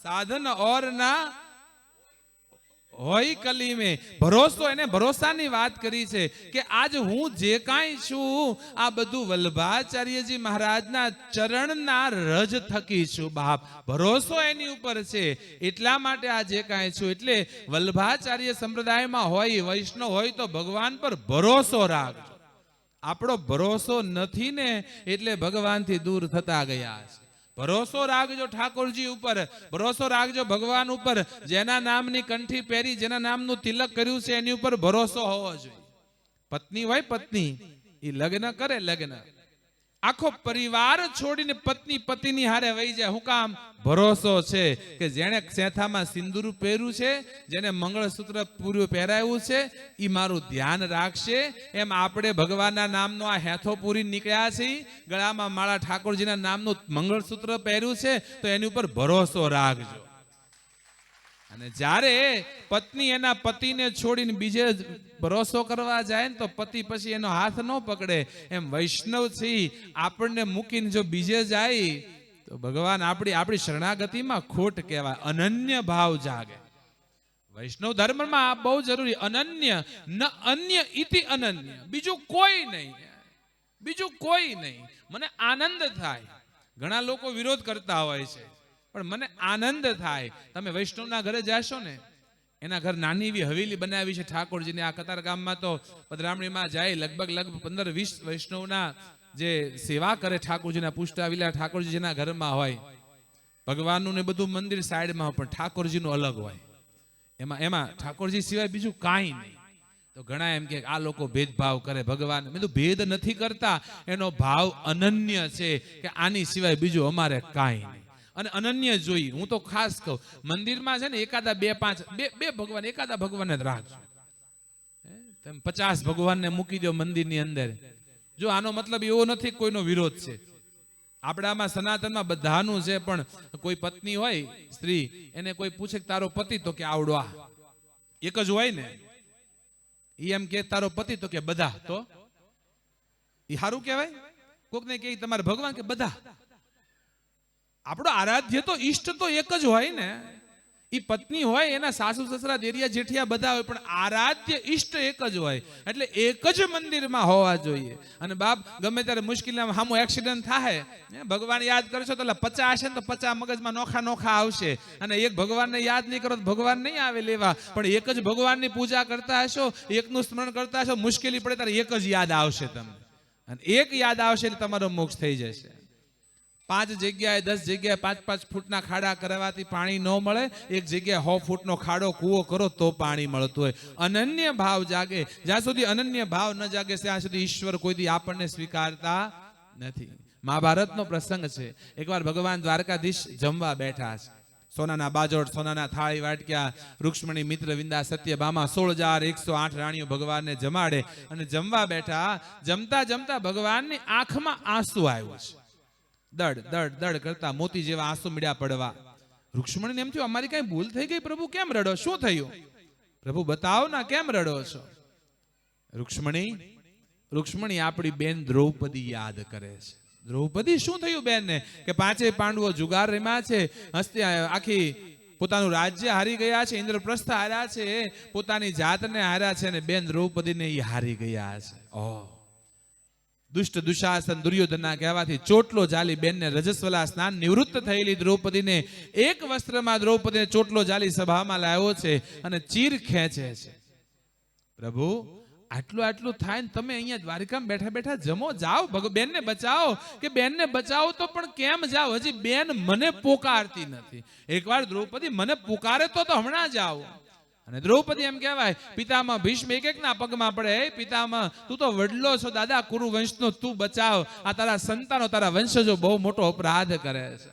[SPEAKER 1] સાધન ઓર ના હોય કલી મેં, ભરોસો, એને ભરોસાની વાત કરી છે કે આજ હું જે કાંઈ છું આ બધું વલ્લભાચાર્યજી મહારાજના ચરણના રજ થકી છું બાપ. ભરોસો એની ઉપર છે, એટલા માટે આ જે કાંઈ છું. એટલે વલ્લભાચાર્ય સંપ્રદાયમાં હોય, વૈષ્ણવ હોય તો ભગવાન પર ભરોસો રાખજો. આપણો ભરોસો નથી ને એટલે ભગવાનથી દૂર થતા ગયા છે. ભરોસો રાખજો ઠાકોરજી ઉપર, ભરોસો રાખજો ભગવાન ઉપર. જેના નામની કંઠી પહેરી, જેના નામનું તિલક કર્યું છે એની ઉપર ભરોસો હોવો જોઈએ. પત્ની હોય, પત્ની એ લગ્ન કરે, લગ્ન આખો પરિવાર છોડીને પત્ની પતિની હારે વહી જાય. હું કામ? ભરોસો છે કે જેણે સેથામાં સિંદૂર પહેર્યું છે, જેને મંગળસૂત્ર પૂરું પહેરાવ્યું છે, એ મારું ધ્યાન રાખશે. એમ આપણે ભગવાનના નામનો આ હેથો પૂરી નીકળ્યા છે, ગળામાં માળા ઠાકોરજીના નામનું મંગળસૂત્ર પહેર્યું છે, તો એની ઉપર ભરોસો રાખજો. અને જ્યારે પત્ની એના પતિને છોડીને બીજે ભરોસો કરવા જાય ને તો પતિ પછી એનો હાથ ન પકડે. એમ વૈષ્ણવ છે આપણને મૂકીને જો બીજે જાય તો ભગવાન આપણી શરણાગતિમાં ખોટ કહેવાય. અનન્ય ભાવ જાગે. વૈષ્ણવ ધર્મમાં બહુ જરૂરી અનન્ય, ન અન્ય ઇતિ અનન્ય. બીજું કોઈ નહીં, બીજું કોઈ નહીં. મને આનંદ થાય. ઘણા લોકો વિરોધ કરતા હોય છે, પણ મને આનંદ થાય. તમે વૈષ્ણવના ઘરે જાશો ને, એના ઘર નાની એવી હવેલી બનાવી છે ઠાકોરજીને. આ કતારગામમાં તો પધરામણીમાં જાય લગભગ 15-20 વૈષ્ણવના જે સેવા કરે ઠાકોરજીના, પુષ્ટાવિલા ઠાકોરજી જેના ઘરમાં હોય. ભગવાનનું ને બધું મંદિર સાઈડમાં, પણ ઠાકોરજીનું અલગ હોય. એમાં ઠાકોરજી સિવાય બીજું કાંઈ નહીં. તો ઘણા એમ કે આ લોકો ભેદભાવ કરે. ભગવાન મેં તો ભેદ નથી કરતા, એનો ભાવ અનન્ય છે કે આની સિવાય બીજું અમારે કાંઈ નહીં. અને અનન્ય જોઈ. હું તો ખાસ કહું, મંદિરમાં છે ને એકાદા બે ભગવાન, એકાદા ભગવાન જ રાખજો. તમે 50 ભગવાનને મૂકી દો મંદિરની અંદર. જો આનો મતલબ એવો નથી કોઈનો વિરોધ છે. આપણામાં સનાતનમાં બધાનું છે, પણ કોઈ પત્ની હોય સ્ત્રી, એને કોઈ પૂછે કે તારો પતિ, તો કે આવડો આ એક જ હોય ને. એમ કે તારો પતિ, તો કે બધા. તો એ સારું કહેવાય? કોકને કે તમારા ભગવાન, કે બધા. આપણો આરાધ્ય તો ઈષ્ટ તો એક જ હોય ને. એ પત્ની હોય, એના સાસુ સસરા દેરિયા જેઠિયા બધા હોય, પણ આરાધ્ય ઈષ્ટ એક જ હોય. એટલે એક જ મંદિરમાં હોવા જોઈએ. અને બાપ ગમે ત્યારે મુશ્કેલીમાં સામો એક્સિડન્ટ થાય, ભગવાન યાદ કરશો તો 50 હશે ને તો 50 મગજમાં નોખા આવશે. અને એક ભગવાનને યાદ નહીં કરો તો ભગવાન નહીં આવે લેવા. પણ એક જ ભગવાનની પૂજા કરતા હશો, એકનું સ્મરણ કરતા હશો, મુશ્કેલી પડે ત્યારે એક જ યાદ આવશે તમને. અને એક યાદ આવશે એટલે તમારો મોક્ષ થઈ જશે. 5 જગ્યાએ 10 જગ્યાએ 5-5 ફૂટના ખાડા કરવાથી પાણી ન મળે. એક જગ્યાએ 100 ફૂટનો ખાડો કૂવો કરો તો પાણી મળતું હોય. અનન્ય ભાવ જાગે. જ્યાં સુધી અનન્ય ભાવ ન જાગે ત્યાં સુધી ઈશ્વર કોઈ દી આપણને સ્વીકારતા નથી. મહાભારતનો પ્રસંગ છે. એકવાર ભગવાન દ્વારકાધીશ જમવા બેઠા છે. સોનાના બાજોટ, સોનાના થાળી વાટક્યા, રૂક્ષ્મણી, મિત્ર, વિંદા, સત્યભામા 16,108 રાણીઓ ભગવાનને જમાડે. અને જમવા બેઠા, જમતા જમતા ભગવાનની આંખમાં આંસુ આવ્યું છે. દડ કરતા મોતી જેવા આંસુ મળ્યા પડવા. રૂક્ષ્મણીને એમ થયું અમારી કઈ ભૂલ થઈ ગઈ પ્રભુ, કેમ રડો? શું થયું પ્રભુ? બતાવો ના, કેમ રડો છો? રૂક્ષ્મણી આપણી બેન દ્રૌપદી યાદ કરે છે. દ્રૌપદી શું થયું બેનને? કે 5 પાંડવો જુગાર રમ્યા છે, હસ્તે આખી પોતાનું રાજ્ય હારી ગયા છે, ઇન્દ્રપ્રસ્થ હાર્યા છે, પોતાની જાતને હાર્યા છે, અને બેન દ્રૌપદીને એ હારી ગયા છે. દુષ્ટ દુશાસન દુર્યોધનના કહેવાથી ચોટલો જાલી બેનને રજસ્વલા સ્નાન નિવૃત્ત થયેલી દ્રૌપદીને એક વસ્ત્રમાં દ્રૌપદીને ચોટલો જાલી સભામાં લાવ્યો છે અને ચીર ખેંચે છે. પ્રભુ આટલું થાય ને તમે અહીંયા દ્વારિકામાં બેઠા બેઠા જમો, જાઓ બેનને બચાવો. કે બેનને બચાવો તો પણ કેમ જાઓ? હજી બેન મને પોકારતી નથી. એકવાર દ્રૌપદી મને પુકારે તો હમણાં જાઓ. અને દ્રૌપદી એમ કહેવાય, પિતામહ ભીષ્મ એક ના પગમાં પડે. હે પિતામહ, તું તો વડલો છો દાદા, કુરુ વંશનો તું બચાવ. આ તારા સંતાનો, તારા વંશજો બહુ મોટો અપરાધ કરે છે.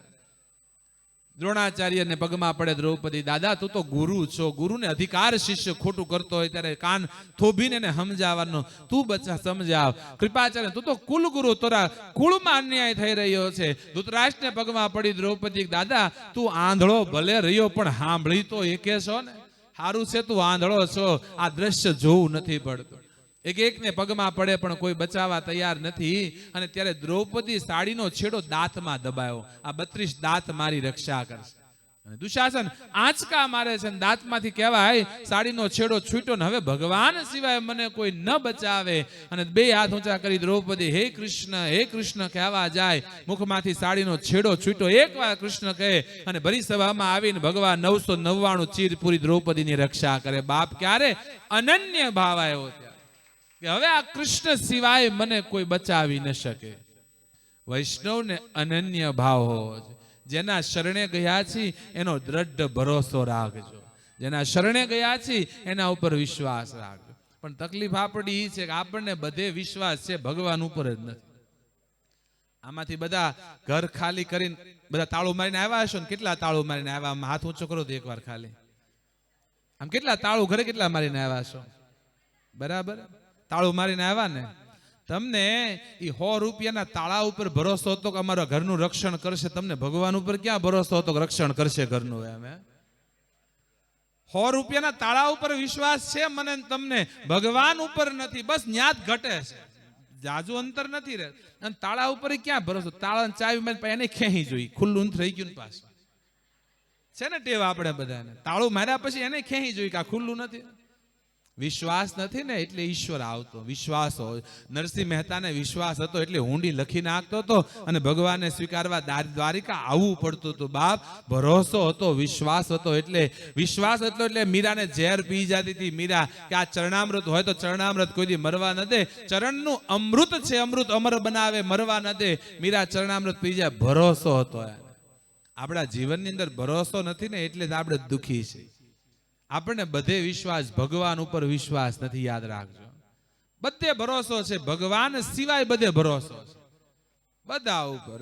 [SPEAKER 1] દ્રોણાચાર્યને પગમાં પડે દ્રૌપદી, દાદા તું તો ગુરુ છો, ગુરુને અધિકાર શિષ્ય ખોટું કરતો હોય ત્યારે કાન થોભીને એને સમજાવવાનો, તું બચા સમજાવ. કૃપાચાર્ય, તું તો કુલ ગુરુ, તારા કુળમાં અન્યાય થઈ રહ્યો છે. ધૃતરાષ્ટ્રને પગમાં પડી દ્રૌપદી, દાદા તું આંધળો ભલે રહ્યો પણ સાંભળી તો એકે છો ને. સારું છે તું આંધળો છો, આ દ્રશ્ય જોવું નથી પડતું. એકને પગમાં પડે પણ કોઈ બચાવવા તૈયાર નથી. અને ત્યારે દ્રૌપદી સાડીનો છેડો દાંતમાં દબાયો. આ 32 દાંત મારી રક્ષા કરશે. અને દુશાસન આંચકા મારે છે, દાંતમાંથી કહેવાય સાડીનો છેડો છૂટ્યો ને હવે ભગવાન સિવાય મને કોઈ ન બચાવે. અને 2 હાથ ઊંચા કરી દ્રૌપદી હે કૃષ્ણ કહેવા જાય. મુખમાંથી સાડીનો છેડો છૂટ્યો. એકવાર કૃષ્ણ કહે અને ભરી સભામાં આવીને ભગવાન 999 ચીર પૂરી દ્રૌપદીની રક્ષા કરે. બાપ ક્યારે અનન્ય ભાવ આવ્યો કે હવે આ કૃષ્ણ સિવાય મને કોઈ બચાવી ન શકે. વૈષ્ણવને અનન્ય ભાવ હોવો છે. જેના શરણે ગયા છીએ એનો દ્રઢ ભરોસો રાખજો. જેના શરણે ગયા છીએ એના ઉપર વિશ્વાસ રાખજો. પણ તકલીફ આપણી એ છે કે આપણને બધે વિશ્વાસ છે, ભગવાન ઉપર જ નથી. આમાંથી બધા ઘર ખાલી કરીને બધા તાળું મારીને આવ્યા હશો ને? કેટલા તાળું મારીને આવ્યા? આમ હાથ ઊંચો કરો તો એકવાર ખાલી. આમ કેટલા તાળું ઘરે કેટલા મારીને આવ્યા છો? બરાબર, તાળું મારીને આવ્યા ને. તમને એ 100 રૂપિયાના તાળા ઉપર ભરોસો હતો કે અમારા ઘરનું રક્ષણ કરશે. તમને ભગવાન ઉપર ક્યાં ભરોસો હતો કે રક્ષણ કરશે ઘરનું? એમ 100 રૂપિયાના તાળા ઉપર વિશ્વાસ છે મને તમને, ભગવાન ઉપર નથી. બસ ન્યા જ ઘટે છે, જાજુ અંતર નથી રહે. અને તાળા ઉપર ક્યાં ભરોસો? તાળા ચાવી મારી એને ખેંચી જોઈ, ખુલ્લું થઈ ગયું ને પાછું છે ને ટેવ આપણે બધાને. તાળું માર્યા પછી એને ખેંચી જોઈ કે આ ખુલ્લું નથી. વિશ્વાસ નથી ને એટલે ઈશ્વર આવતો. વિશ્વાસ હોય. નરસિંહ મહેતાને વિશ્વાસ હતો એટલે હુંડી લખી નાખતો હતો અને ભગવાનને સ્વીકારવા દ્વારિકા આવવું પડતું હતું. બાપ, ભરોસો હતો, વિશ્વાસ હતો. વિશ્વાસ હતો એટલે મીરાને ઝેર પી જતી હતી મીરા કે આ ચરણામૃત હોય તો ચરણામૃત કોઈ દી મરવા ન દે. ચરણનું અમૃત છે, અમૃત અમર બનાવે, મરવા ન દે. મીરા ચરણામૃત પી જાય. ભરોસો હતો. આપણા જીવનની અંદર ભરોસો નથી ને એટલે જ આપણે દુઃખી છે. આપણને બધે વિશ્વાસ, ભગવાન ઉપર વિશ્વાસ નથી. યાદ રાખજો, બધે ભરોસો છે, ભગવાન સિવાય બધે ભરોસો છે બધા ઉપર.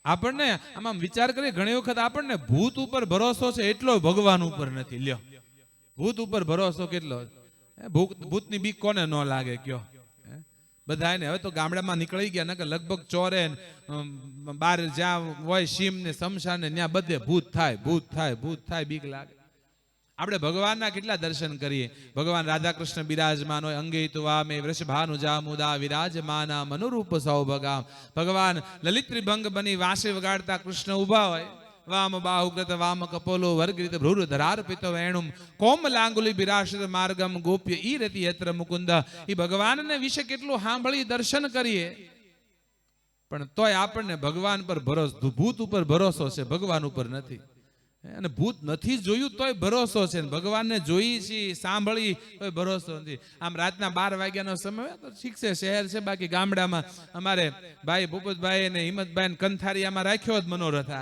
[SPEAKER 1] આપણને આમાં વિચાર કરીએ ઘણી વખત આપણને ભૂત ઉપર ભરોસો છે એટલો ભગવાન ઉપર નથી. લ્યો, ભૂત ઉપર ભરોસો કેટલો? ભૂતની બીક કોને ન લાગે કયો? બધાને હવે તો ગામડામાં નીકળી ગયા ને કે લગભગ ચોરે બાર જ્યાં હોય સીમ ને શમશાન ને ત્યાં બધે ભૂત થાય, ભૂત થાય, ભૂત થાય, બીક લાગે. આપણે ભગવાનના કેટલા દર્શન કરીએ. ભગવાન રાધા કૃષ્ણ બિરાજમાન હોય, અંગેતુ વામે વૃષભાનુજામુદા વિરાજમાના મનુરૂપ સૌભગામ. ભગવાન લલિત ત્રિભંગ બની વાંસે વગાડતા કૃષ્ણ ઉભા હોય. વામ બાહુકૃત વામ કપોલો વર્ગૃત ભ્રુર ધરાર્પિત વેણુમ કોમલાંગુલી બિરાશિત માર્ગમ ગોપ્ય ઈ રતિ યત્ર મુકુંદ. એ ભગવાનને વિશે કેટલું સાંભળી દર્શન કરીએ પણ તોય આપણને ભગવાન પર ભરોસો, ભૂત ઉપર ભરોસો છે, ભગવાન ઉપર નથી. અને ભૂત નથી જોયું તોય ભરોસો છે, ભગવાનને જોઈ છીએ, સાંભળી તોય ભરોસો નથી. આમ રાતના 12 વાગ્યાનો સમય તો ઠીક છે, શહેર છે, બાકી ગામડામાં અમારે ભાઈ ભૂપતભાઈ ને હિંમતભાઈ ને કંથારિયામાં રાખ્યો જ મનોરથ.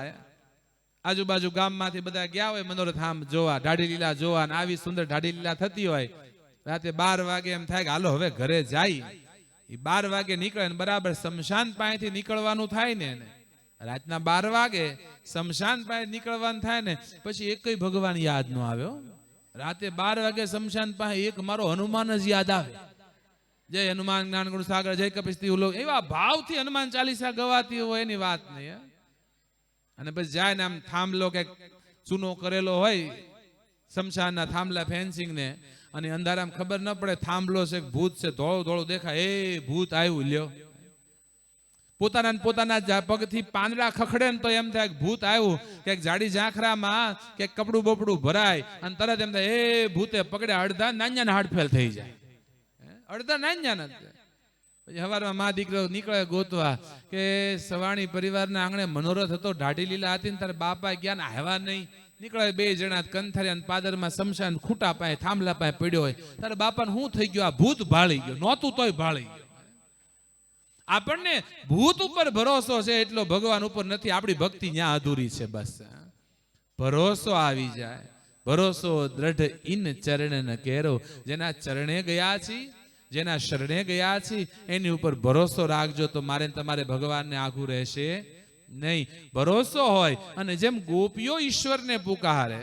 [SPEAKER 1] આજુબાજુ ગામમાંથી બધા ગયા હોય મનોરથ આમ જોવા, ઢાઢી લીલા જોવા. અને આવી સુંદર ઢાઢી લીલા થતી હોય. રાતે 12 વાગે એમ થાય કે હાલો હવે ઘરે જાય. એ 12 વાગે નીકળે ને બરાબર શમશાન પાસેથી નીકળવાનું થાય ને, રાતના 12 વાગે શમશાન પાસે નીકળવાનું થાય ને પછી એકય ભગવાન યાદ ન આવ્યો. રાતે 12 વાગે શમશાન પાસે એક મારો હનુમાન જ યાદ આવે. જય હનુમાન જ્ઞાન ગુણ સાગર જય કપિસ્તી ઉલો, એવા ભાવથી હનુમાન ચાલીસા ગવાતી હોય એની વાત નહીં. અને પછી જાય ને આમ થાંભલો કે ચૂનો કરેલો હોય શમશાનના થાંભલા ફેન્સિંગ ને, અને અંધારામાં ખબર ન પડે થાંભલો છે ભૂત છે, ધોળું ધોળું દેખાય. એ ભૂત આવ્યું લ્યો. પોતાના પગથી પાંદડા ખખડે ને તો એમ થાય ભૂત આવ્યું. કે જાડી ઝાંખરામાં કે કપડું બપડું ભરાય અને તરત એમ થાય એ ભૂતે પકડે. અડધા નાન્યા હાડફેલ થઈ જાય, અડધા નાન્યા નથી. પછી સવારમાં મા દીકરો નીકળે ગોતવા કે સવાણી પરિવારના આંગણે મનોરથ હતો, ઢાઢી લીલા હતી ને તારે બાપા ગયા ને આવ્યા નહીં. નીકળે 2 જણા કંથારિયા પાદરમાં શમશાન ખૂટા પાસે થાંભલા પાસે પડ્યો હોય. તારે બાપાને શું થઈ ગયું? આ ભૂત ભાળી ગયો. નહોતું તોય ભાળી ગયો. આપણને ભૂત ઉપર ભરોસો છે એટલો ભગવાન ઉપર નથી. આપણી ભક્તિ ત્યાં અધૂરી છે. બસ ભરોસો આવી જાય. ભરોસો દ્રઢ ઇન ચરણ ન કેરો. જેના ચરણે ગયા છીએ, જેના શરણે ગયા છીએ એની ઉપર ભરોસો રાખજો તો મારે તમારે ભગવાનને આઘું રહેશે નહીં. ભરોસો હોય અને જેમ ગોપીઓ ઈશ્વરને પુકારે,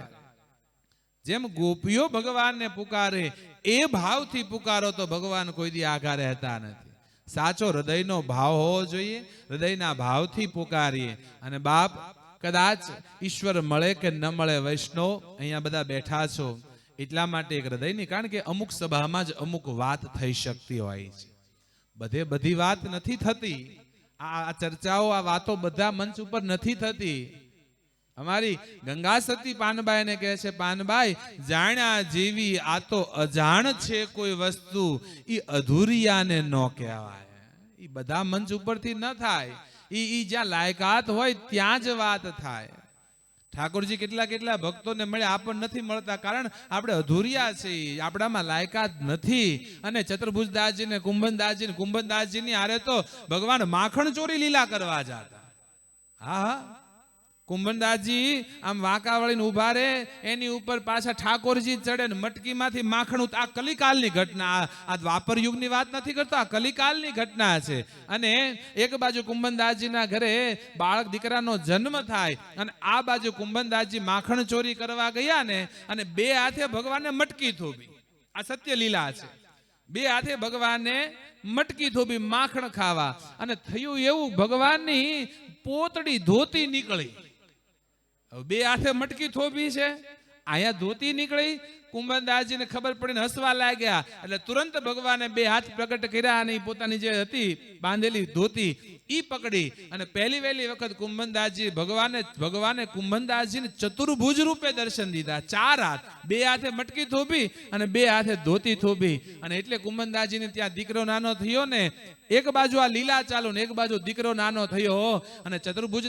[SPEAKER 1] જેમ ગોપીઓ ભગવાનને પુકારે એ ભાવથી પુકારો તો ભગવાન કોઈ દી આઘા રહેતા નથી. સાચો હૃદયનો ભાવ હોવો જોઈએ. હૃદયના ભાવથી પુકારીએ. અને બાપ કદાચ ઈશ્વર મળે કે ન મળે, વૈષ્ણવ અહીંયા બધા બેઠા છો એટલા માટે એક હૃદયની, કારણ કે અમુક સભામાં જ અમુક વાત થઈ શકતી હોય છે. બધે બધી વાત નથી થતી. આ ચર્ચાઓ, આ વાતો બધા મંચ ઉપર નથી થતી. અમારી ગંગા સતી પાનબાઈને કહે છે, પાનબાઈ જાણ્યા જેવી આ તો અજાણ છે કોઈ વસ્તુ, એ અધૂરિયાને ન કહેવાય. એ બધા મંચ ઉપરથી ન થાય. એ જ્યાં લાયકાત હોય ત્યાં જ વાત થાય. ઠાકોરજી કેટલા ભક્તોને મળે, આપણને નથી મળતા કારણ આપણે અધૂરિયા છીએ, આપણામાં લાયકાત નથી. અને ચતુર્ભુજદાસજી ને કુંભનદાસજીની હારે તો ભગવાન માખણ ચોરી લીલા કરવા જતા. હા, કુંભનદાસજી આમ વાંકા વળીને ઉભા રહે, એની ઉપર પાછા ઠાકોરજી ચડે ને મટકીમાંથી માખણ આ કલિકાલની ઘટના, આ દ્વાપર યુગની વાત નથી કરતો, આ કલિકાલની ઘટના છે. અને એક બાજુ કુંભનદાસજીના ઘરે બાળક દીકરાનો જન્મ થાય અને આ બાજુ કુંભનદાસજી માખણ ચોરી કરવા ગયા ને અને બે હાથે ભગવાનને મટકી થોભી. આ સત્ય લીલા છે. બે હાથે ભગવાનને મટકી થોભી માખણ ખાવા, અને થયું એવું ભગવાનની પોતડી ધોતી નીકળી. બે હાથે મટકી થોભી છે, આયા ધોતી નીકળી. કુંભનદાસજીને ખબર પડીને હસવા લાગ્યા, એટલે તુરંત ભગવાને બે હાથ પ્રગટ કર્યા અને પોતાની જે હતી બાંધેલી ધોતી ઈ પકડી અને પહેલી વહેલી વખત ભગવાને કુંભનદાસજીને ચતુર્ભુજ રૂપે દર્શન દીધા. ચાર હાથ, બે હાથે મટકી થોભી અને બે હાથે ધોતી થોભી. અને એટલે કુંભનદાસજીને ત્યાં દીકરો નાનો થયો ને, એક બાજુ આ લીલા ચાલુ ને એક બાજુ દીકરો નાનો થયો. અને ચતુર્ભુજ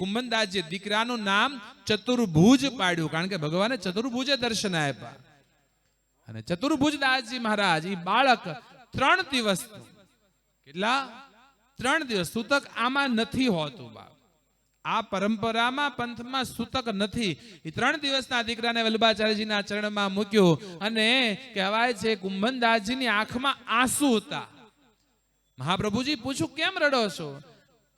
[SPEAKER 1] કુંભનદાસજી દીકરાનું નામ ચતુર્ભુજ પાડ્યું, કારણ કે ભગવાને ચતુર્ભુજે દર્શન આપ્યા. અને ચતુર્ભુજ દાસજી મહારાજ ઈ બાળક 3 દિવસ, કેટલા 3 દિવસ, સૂતક આમાં નથી હોતું બાપ. આ પરંપરામાં પંથમાં સૂતક નથી. એ 3 દિવસના દીકરાને વલ્લભાચાર્યજીના ચરણમાં મૂક્યો અને કહેવાય છે કુંભનદાસજીની આંખમાં આંસુ હતા. મહાપ્રભુજી પૂછું કેમ રડો છો?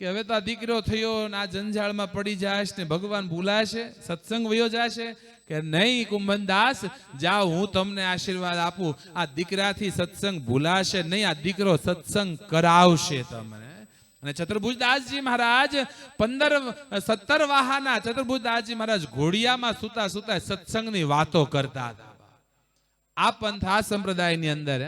[SPEAKER 1] કે હવે તો આ દીકરો થયો ને આ જંજાળમાં પડી જાશ ને ભગવાન ભૂલાશે, સત્સંગ વયો જશે. કે નહીં કુંભનદાસ, જાઓ હું તમને આશીર્વાદ આપું, આ દીકરાથી સત્સંગ ભૂલાશે નહીં, આ દીકરો સત્સંગ કરાવશે તમને. અને ચતુર્ભુજદાસજી મહારાજ 17 વાહાના ચતુર્ભુજદાસજી મહારાજ ઘોડિયામાં સુતા સુતા સત્સંગની વાતો કરતા હતા. આ પંથ આ સંપ્રદાયની અંદર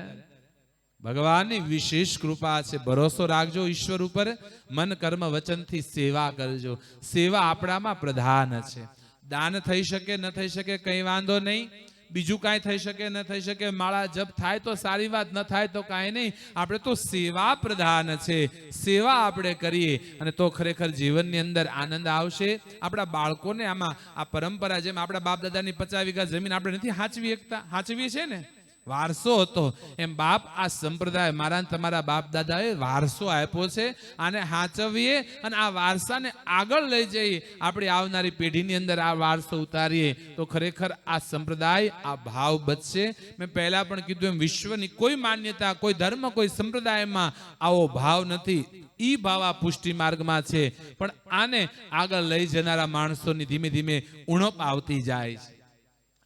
[SPEAKER 1] ભગવાનની વિશેષ કૃપા છે. ભરોસો રાખજો ઈશ્વર ઉપર, મન કર્મ વચનથી સેવા કરજો. સેવા આપણામાં પ્રધાન છે. દાન થઈ શકે ન થઈ શકે કઈ વાંધો નહીં, બીજું કાંઈ થઈ શકે ન થઈ શકે, માળા જપ થાય તો સારી વાત, ન થાય તો કાંઈ નહીં. આપણે તો સેવા પ્રધાન છે. સેવા આપણે કરીએ અને તો ખરેખર જીવનની અંદર આનંદ આવશે. આપણા બાળકોને આમાં આ પરંપરા, જેમ આપણા બાપ દાદાની 50 વીઘા જમીન આપણે નથી હાચવી શકતા, હાચવી છે ને, વારસો હતો, એમ બાપ આ સંપ્રદાય મારા તમારા બાપ દાદાએ વારસો આપ્યો છે. આને હાચવીએ અને આ વારસાને આગળ લઈ જઈએ, આપણી આવનારી પેઢીની અંદર આ વારસો ઉતારીએ તો ખરેખર આ સંપ્રદાય, આ ભાવ બચશે. મેં પહેલા પણ કીધું એમ વિશ્વની કોઈ માન્યતા, કોઈ ધર્મ, કોઈ સંપ્રદાયમાં આવો ભાવ નથી. ઈ ભાવ આ પુષ્ટિ માર્ગમાં છે, પણ આને આગળ લઈ જનારા માણસોની ધીમે ધીમે ઉણપ આવતી જાય છે.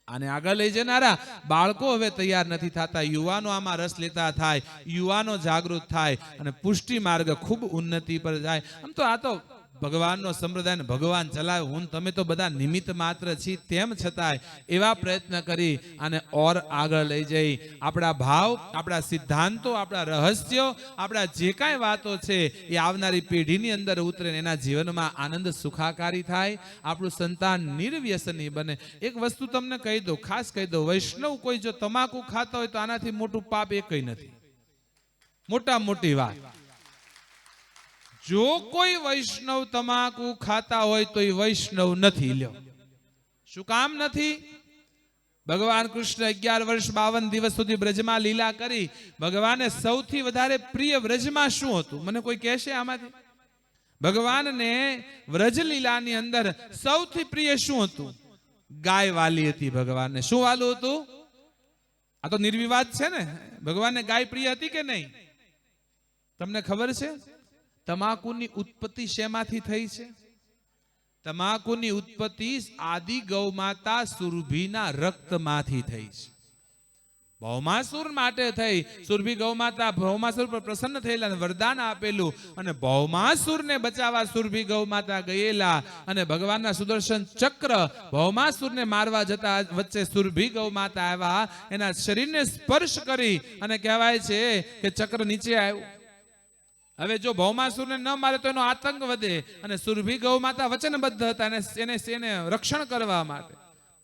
[SPEAKER 1] આને આગળ લઈ જનારા બાળકો હવે તૈયાર નથી થતા. યુવાનો આમાં રસ લેતા થાય, યુવાનો જાગૃત થાય અને પુષ્ટિ માર્ગ ખૂબ ઉન્નતિ પર જાય. આમ તો આ તો ભગવાનનો સંપ્રદાય, ભગવાન ચલાવે, હું તમે તો બધા નિમિત્ત માત્ર છીએ. તેમ છતાંય એવા પ્રયત્ન કરી અને ઓર આગળ લઈ જઈ આપણા ભાવ, આપણા સિદ્ધાંતો, આપણા રહસ્યો, આપણા જે કાંઈ વાતો છે એ આવનારી પેઢીની અંદર ઉતરે, એના જીવનમાં આનંદ સુખાકારી થાય, આપણું સંતાન નિર્વ્યસની બને. એક વસ્તુ તમને કહી દો, ખાસ કહી દો, વૈષ્ણવ કોઈ જો તમાકુ ખાતા હોય તો આનાથી મોટું પાપ એ કંઈ નથી. મોટા મોટી વાત, જો કોઈ વૈષ્ણવ તમાકુ ખાતા હોય તો એ વૈષ્ણવ નથી. લ્યો, શું કામ નથી? ભગવાન કૃષ્ણ 11 વર્ષ 52 દિવસ સુધી બ્રજમાં લીલા કરી. ભગવાને સૌથી વધારે પ્રિય વ્રજમાં શું હતું? મને કોઈ કહેશે આમાંથી? ભગવાનને વ્રજ લીલાની અંદર સૌથી પ્રિય શું હતું? ગાય વાલી હતી. ભગવાનને શું વાલું હતું? આ તો નિર્વિવાદ છે ને. ભગવાનને ગાય પ્રિય હતી કે નહીં? તમને ખબર છે તમાકુની ઉત્પત્તિ શેમાંથી થઈ છે? તમાકુની ઉત્પત્તિ આદિ ગૌમાતા સુરભીના રક્તમાંથી થઈ છે. ભૌમાસુર માટે થઈ. સુરભી ગૌમાતા ભૌમાસુર પર પ્રસન્ન થયેલા, વરદાન આપેલું અને ભૌમાસુરને બચાવવા સુરભી ગૌમાતા ગયેલા અને ભગવાનના સુદર્શન ચક્ર ભૌમાસુરને મારવા જતા વચ્ચે સુરભી ગૌમાતા આવ્યા, એના શરીરને સ્પર્શ કરી અને કહેવાય છે કે ચક્ર નીચે આવ્યું. હવે જો ભૌમાસુરને ન મારે તો એનો આતંક વધે અને સુરભી ગૌ માતા વચનબદ્ધ હતા એને રક્ષણ કરવા માટે.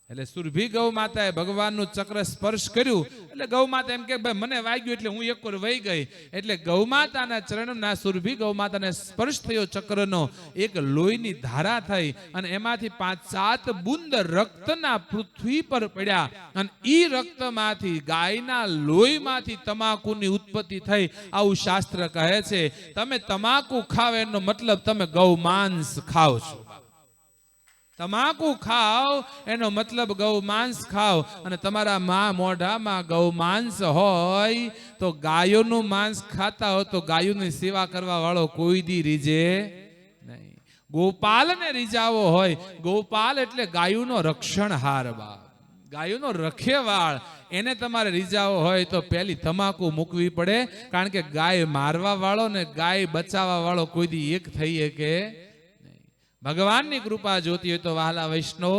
[SPEAKER 1] એટલે સુરભી ગૌ માતાએ ભગવાનનું ચક્ર સ્પર્શ કર્યું એટલે ગૌ માતા એમ કે ભાઈ મને વાગ્યું એટલે હું એક વાર વહી ગઈ. એટલે ગૌ માતાના ચરણના સુરભી ગૌ માતાને સ્પર્શ થયો ચક્રનો, એક લોહીની ધારા થઈ અને એમાંથી 5-7 બુંદ રક્તના પૃથ્વી પર પડ્યા અને ઈ રક્તમાંથી, ગાયના લોહીમાંથી તમાકુની ઉત્પત્તિ થઈ. આવું શાસ્ત્ર કહે છે. તમે તમાકુ ખાવ એનો મતલબ તમે ગૌ માંસ ખાવ છો. તમાકુ ખાઓ એનો મતલબ ગૌ માંસ ખાઓ, અને તમારા મોઢામાં ગૌ માંસ હોય તો ગાયોનું માંસ ખાતા હો તો ગાયોની સેવા કરવા વાળો કોઈ દી રીજે નહીં. ગોપાલને રીજાવો હોય, ગોપાલ એટલે ગાયોનો રક્ષણહાર, બાપ ગાયોનો રખેવાળ, એને તમારે રીજાવો હોય તો પહેલી તમાકુ મૂકવી પડે. કારણ કે ગાય મારવા વાળો ને ગાય બચાવવા વાળો કોઈ દી એક થઈ શકે. ભગવાનની કૃપા જોતી હોય તો વહાલા વૈષ્ણવ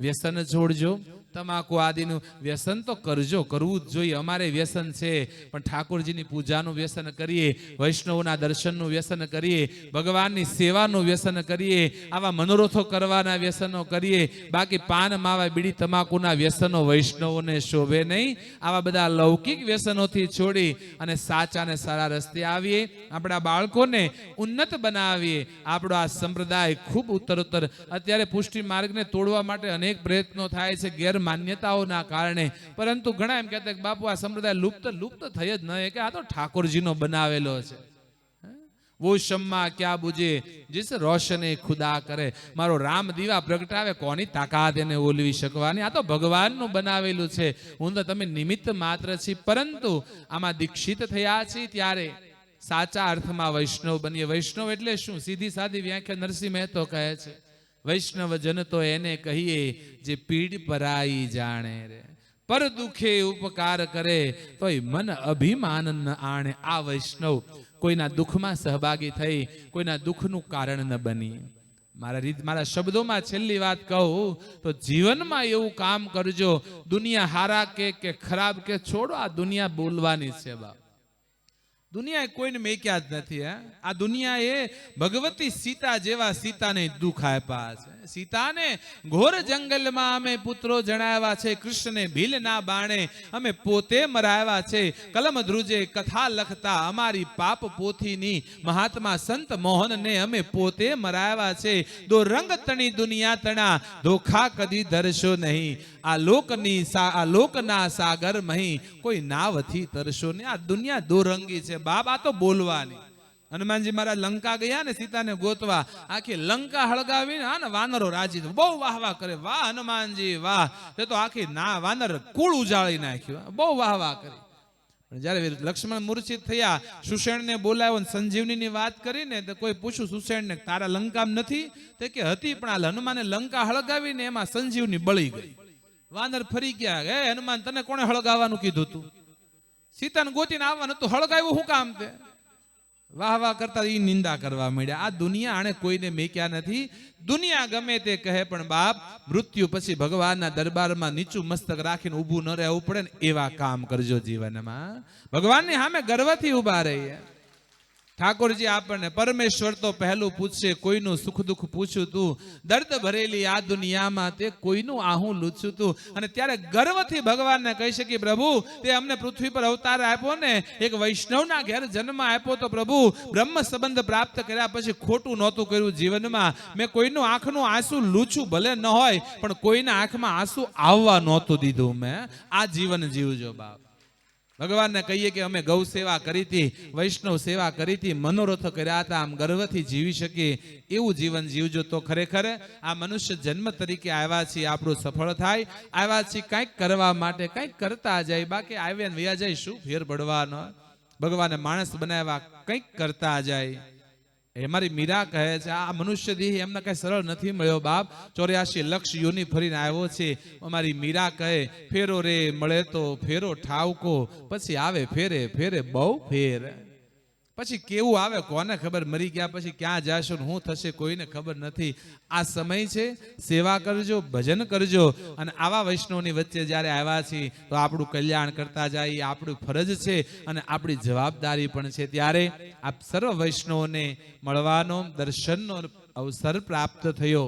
[SPEAKER 1] વ્યસન છોડજો. તમાકુ આદિનું વ્યસન તો કરજો, કરવું જ જોઈએ. અમારે વ્યસન છે, પણ ઠાકોરજીની પૂજાનું વ્યસન કરીએ, વૈષ્ણવના દર્શનનું વ્યસન કરીએ, ભગવાનની સેવાનું વ્યસન કરીએ, આવા મનોરથો કરવાના વ્યસનો કરીએ. બાકી પાન માવા બીડી તમાકુના વ્યસનો વૈષ્ણવોને શોભે નહીં. આવા બધા લૌકિક વ્યસનોથી છોડી અને સાચા ને સારા રસ્તે આવીએ, આપણા બાળકોને ઉન્નત બનાવીએ. આપણો આ સંપ્રદાય ખૂબ ઉત્તરોત્તર અત્યારે પુષ્ટિ માર્ગને તોડવા માટે અનેક પ્રયત્નો થાય છે ગેરમાન્યતાઓના કારણે, પરંતુ ઘણા એમ કહેતા કે બાપુ આ સંપ્રદાય લુપ્ત થઈ જ ન કે આ તો ઠાકોરજીનો બનાવેલો છે. વો શમ્મા ક્યાં બુજે જીસ રોશને ખુદા કરે. મારો રામ દીવા પ્રગટાવે, કોની તાકાત એને ઓલવી શકવાની? આ તો ભગવાનનું બનાવેલું છે. હું તો તમે નિમિત્ત માત્ર છી, પરંતુ આમાં દીક્ષિત થયા છીએ ત્યારે સાચા અર્થમાં વૈષ્ણવ બનીએ. વૈષ્ણવ એટલે શું? સીધી સાદી વ્યાખ્યા નરસિંહ મહેતો કહે છે, વૈષ્ણવ જન તો એને કહીએ જે પીડ પરાઈ જાણે રે, પર દુખે ઉપકાર કરે તોય મન અભિમાન ન આણે. આ વૈષ્ણવ કોઈના દુઃખમાં સહભાગી થઈ કોઈના દુઃખનું કારણ ન બની. મારા શબ્દોમાં છેલ્લી વાત કહું તો જીવનમાં એવું કામ કરજો, દુનિયા હારા કે ખરાબ કે છોડો, આ દુનિયા બોલવાની છે બાપ. દુનિયાએ કોઈને મેક્યા જ નથી. આ દુનિયાએ ભગવતી સીતા જેવા સીતાને દુઃખ આપ્યા છે. સીતાને ઘોર જંગલમાં અમે પુત્રો જણાવ્યા છે, કૃષ્ણને ભીલના બાણે અમે પોતે મરાવ્યા છે. કલમ ધ્રુજે કથા લખતા અમારી પાપ પોથીની મહાત્મા સંત મોહનને અમે પોતે મરાવ્યા છે. દો રંગ તણી દુનિયા તણા ધોખા કદી ધરશો નહીં. આ લોકના સાગર મહી કોઈ નાવથી તરશો નહીં. આ દુનિયા દોરંગી છે બાપ, આ તો બોલવાની. હનુમાનજી મહારાજ લંકા ગયા ને સીતાને ગોતવા, આખી લંકા હળગાવીને ને વાનરો રાજી બહુ વાહવા કરે, વાહ હનુમાનજી વાહ, તે તો આખી વાનર કુળ ઉજાળી નાખ્યું, બહુ વાહવા કરી. જયારે લક્ષ્મણ મૂર્છિત થયા, સુષેણને બોલાવ્યો, સંજીવનીની વાત કરીને તો કોઈ પૂછ્યું સુષેણને તારા લંકામાં નથી? તે કે હતી, પણ આ હનુમાને લંકા હળગાવીને એમાં સંજીવની બળી ગઈ. વાનર ફરી ગયા, હે હનુમાન તને કોણે હળગાવવાનું કીધું તું? સીતાને ગોતીને આવવાનું તું, હળગાવ્યું શું કામ? તે વાહ વાહ કરતા એ નિંદા કરવા માંડ્યા. આ દુનિયા આણે કોઈને મેક્યા નથી. દુનિયા ગમે તે કહે, પણ બાપ મૃત્યુ પછી ભગવાનના દરબારમાં નીચું મસ્તક રાખીને ઊભું ન રહેવું પડે ને એવા કામ કરજો જીવનમાં. ભગવાનની સામે ગર્વથી ઊભા રહીએ. ઠાકોરજી આપણને, પરમેશ્વર તો પહેલું પૂછશે, કોઈનું સુખ દુઃખ પૂછું તું, દર્દ ભરેલી આ દુનિયામાં તે કોઈનું આહું લૂછું તું. અને ત્યારે ગર્વથી ભગવાનને કહી શકીએ, પ્રભુ તે અમને પૃથ્વી પર અવતાર આપ્યો ને, એક વૈષ્ણવના ઘેર જન્મ આપ્યો તો પ્રભુ બ્રહ્મ સંબંધ પ્રાપ્ત કર્યા પછી ખોટું નહોતું કર્યું જીવનમાં. મેં કોઈનું આંખનું આંસુ લૂછું ભલે ન હોય, પણ કોઈના આંખમાં આંસુ આવવા નહોતું દીધું. મેં આ જીવન જીવજો બાપ. ભગવાનને કહીએ કે અમે ગૌ સેવા કરી હતી, વૈષ્ણવ સેવા કરી હતી, મનોરથો કર્યા હતા, આમ ગર્વથી જીવી શકીએ એવું જીવન જીવજો. તો ખરેખર આ મનુષ્ય જન્મ તરીકે આવ્યા છીએ, આપણું સફળ થાય. આવ્યા છીએ કંઈક કરવા માટે, કંઈક કરતા જાય. બાકી આવ્યા વયા જાય, શું ફેર પડવાનો? ભગવાને માણસ બનાવ્યા, કંઈક કરતા જાય. એ મારી મીરા કહે છે, આ મનુષ્ય દેહ એમને કઈ સરળ નથી મળ્યો બાપ. 84 લક્ષ યોની ફરીને આવ્યો છે. અમારી મીરા કહે, ફેરો રે મળે તો ફેરો ઠાવકો, પછી આવે ફેરે ફેરે બહુ ફેર. પછી કેવું આવે કોને ખબર? મરી ગયા પછી ક્યાં જાશો ને શું થશે કોઈને ખબર નથી. આ સમય છે, સેવા કરજો, ભજન કરજો. અને આવા વૈષ્ણવની વચ્ચે જ્યારે આવ્યા છીએ તો આપણું કલ્યાણ કરતા જાય, આપણી ફરજ છે અને આપણી જવાબદારી પણ છે. ત્યારે આપ સર્વ વૈષ્ણવોને મળવાનો, દર્શનનો અવસર પ્રાપ્ત થયો.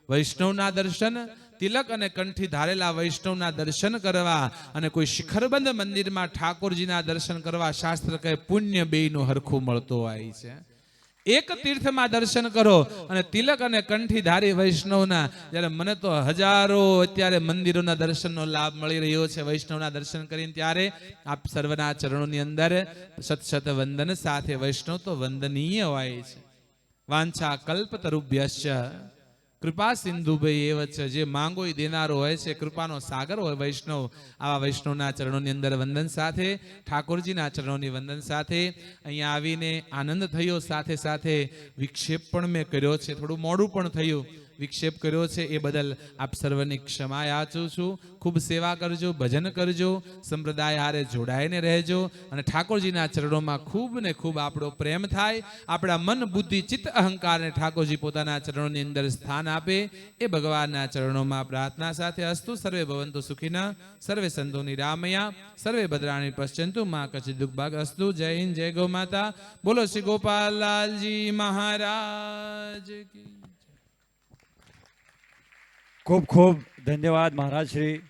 [SPEAKER 1] વૈષ્ણવના દર્શન, તિલક અને કંઠી ધારેલા વૈષ્ણવના દર્શન કરવા અને કોઈ શિખરબંધ મંદિરમાં ઠાકોરજીના દર્શન કરવા, શાસ્ત્ર કહે પુણ્ય બેયનું હરખું મળતો હોય છે. એક તીર્થમાં દર્શન કરો અને તિલક અને કંઠી ધારી વૈષ્ણવના, જ્યારે મને તો હજારો અત્યારે મંદિરોના દર્શનનો લાભ મળી રહ્યો છે વૈષ્ણવના દર્શન કરીને. ત્યારે આપ સર્વના ચરણોની અંદર સત સત વંદન સાથે, વૈષ્ણવ તો વંદનીય હોય છે. વાંછા કલ્પતરુભ્યશ્ચ કૃપા સિંધુભાઈ એ વચ્ચે જે માંગો એ દેનારો હોય છે, કૃપાનો સાગર હોય વૈષ્ણવ. આવા વૈષ્ણવના ચરણોની અંદર વંદન સાથે, ઠાકોરજીના ચરણોની વંદન સાથે અહીંયા આવીને આનંદ થયો. સાથે સાથે વિક્ષેપ પણ મેં કર્યો છે, થોડું મોડું પણ થયું. વિક્ષેપ કર્યો છે એ બદલ આપ સર્વની ક્ષમા યાચું છું. ખૂબ સેવા કરજો, ભજન કરજો, સંપ્રદાય હારે જોડાઈને રહેજો અને ઠાકોરજીના ચરણોમાં ખૂબ ને ખૂબ આપણો પ્રેમ થાય. આપણા મન, બુદ્ધિ, ચિત્ત, અહંકારને ઠાકોરજી પોતાના ચરણોની અંદર સ્થાન આપે એ ભગવાનના ચરણોમાં પ્રાર્થના સાથે અસ્તુ. સર્વે ભવંતુ સુખિનઃ, સર્વે સંતો નિરામયા, સર્વે ભદ્રાણી પશ્યંતુ, મા કચિત દુઃખ ભાગ અસ્તુ. જય હિન્દ, જય ગૌ માતા. બોલો શ્રી ગોપાલ લાલજી મહારાજ કી.
[SPEAKER 2] ખૂબ ખૂબ ધન્યવાદ મહારાજ શ્રી.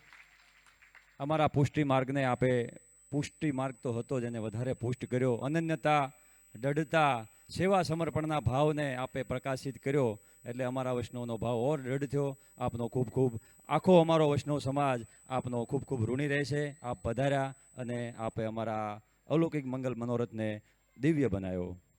[SPEAKER 2] અમારા પુષ્ટિ માર્ગને આપે, પુષ્ટિ માર્ગ તો હતો જ, એને વધારે પુષ્ટ કર્યો. અનન્યતા, દૃઢતા, સેવા સમર્પણના ભાવને આપે પ્રકાશિત કર્યો, એટલે અમારા વૈષ્ણવનો ભાવ ઓર દૃઢ થયો. આપનો ખૂબ ખૂબ, આખો અમારો વૈષ્ણવ સમાજ આપનો ખૂબ ખૂબ ઋણી રહેશે. આપ પધાર્યા અને આપે અમારા અલૌકિક મંગલ મનોરથને દિવ્ય બનાવ્યો.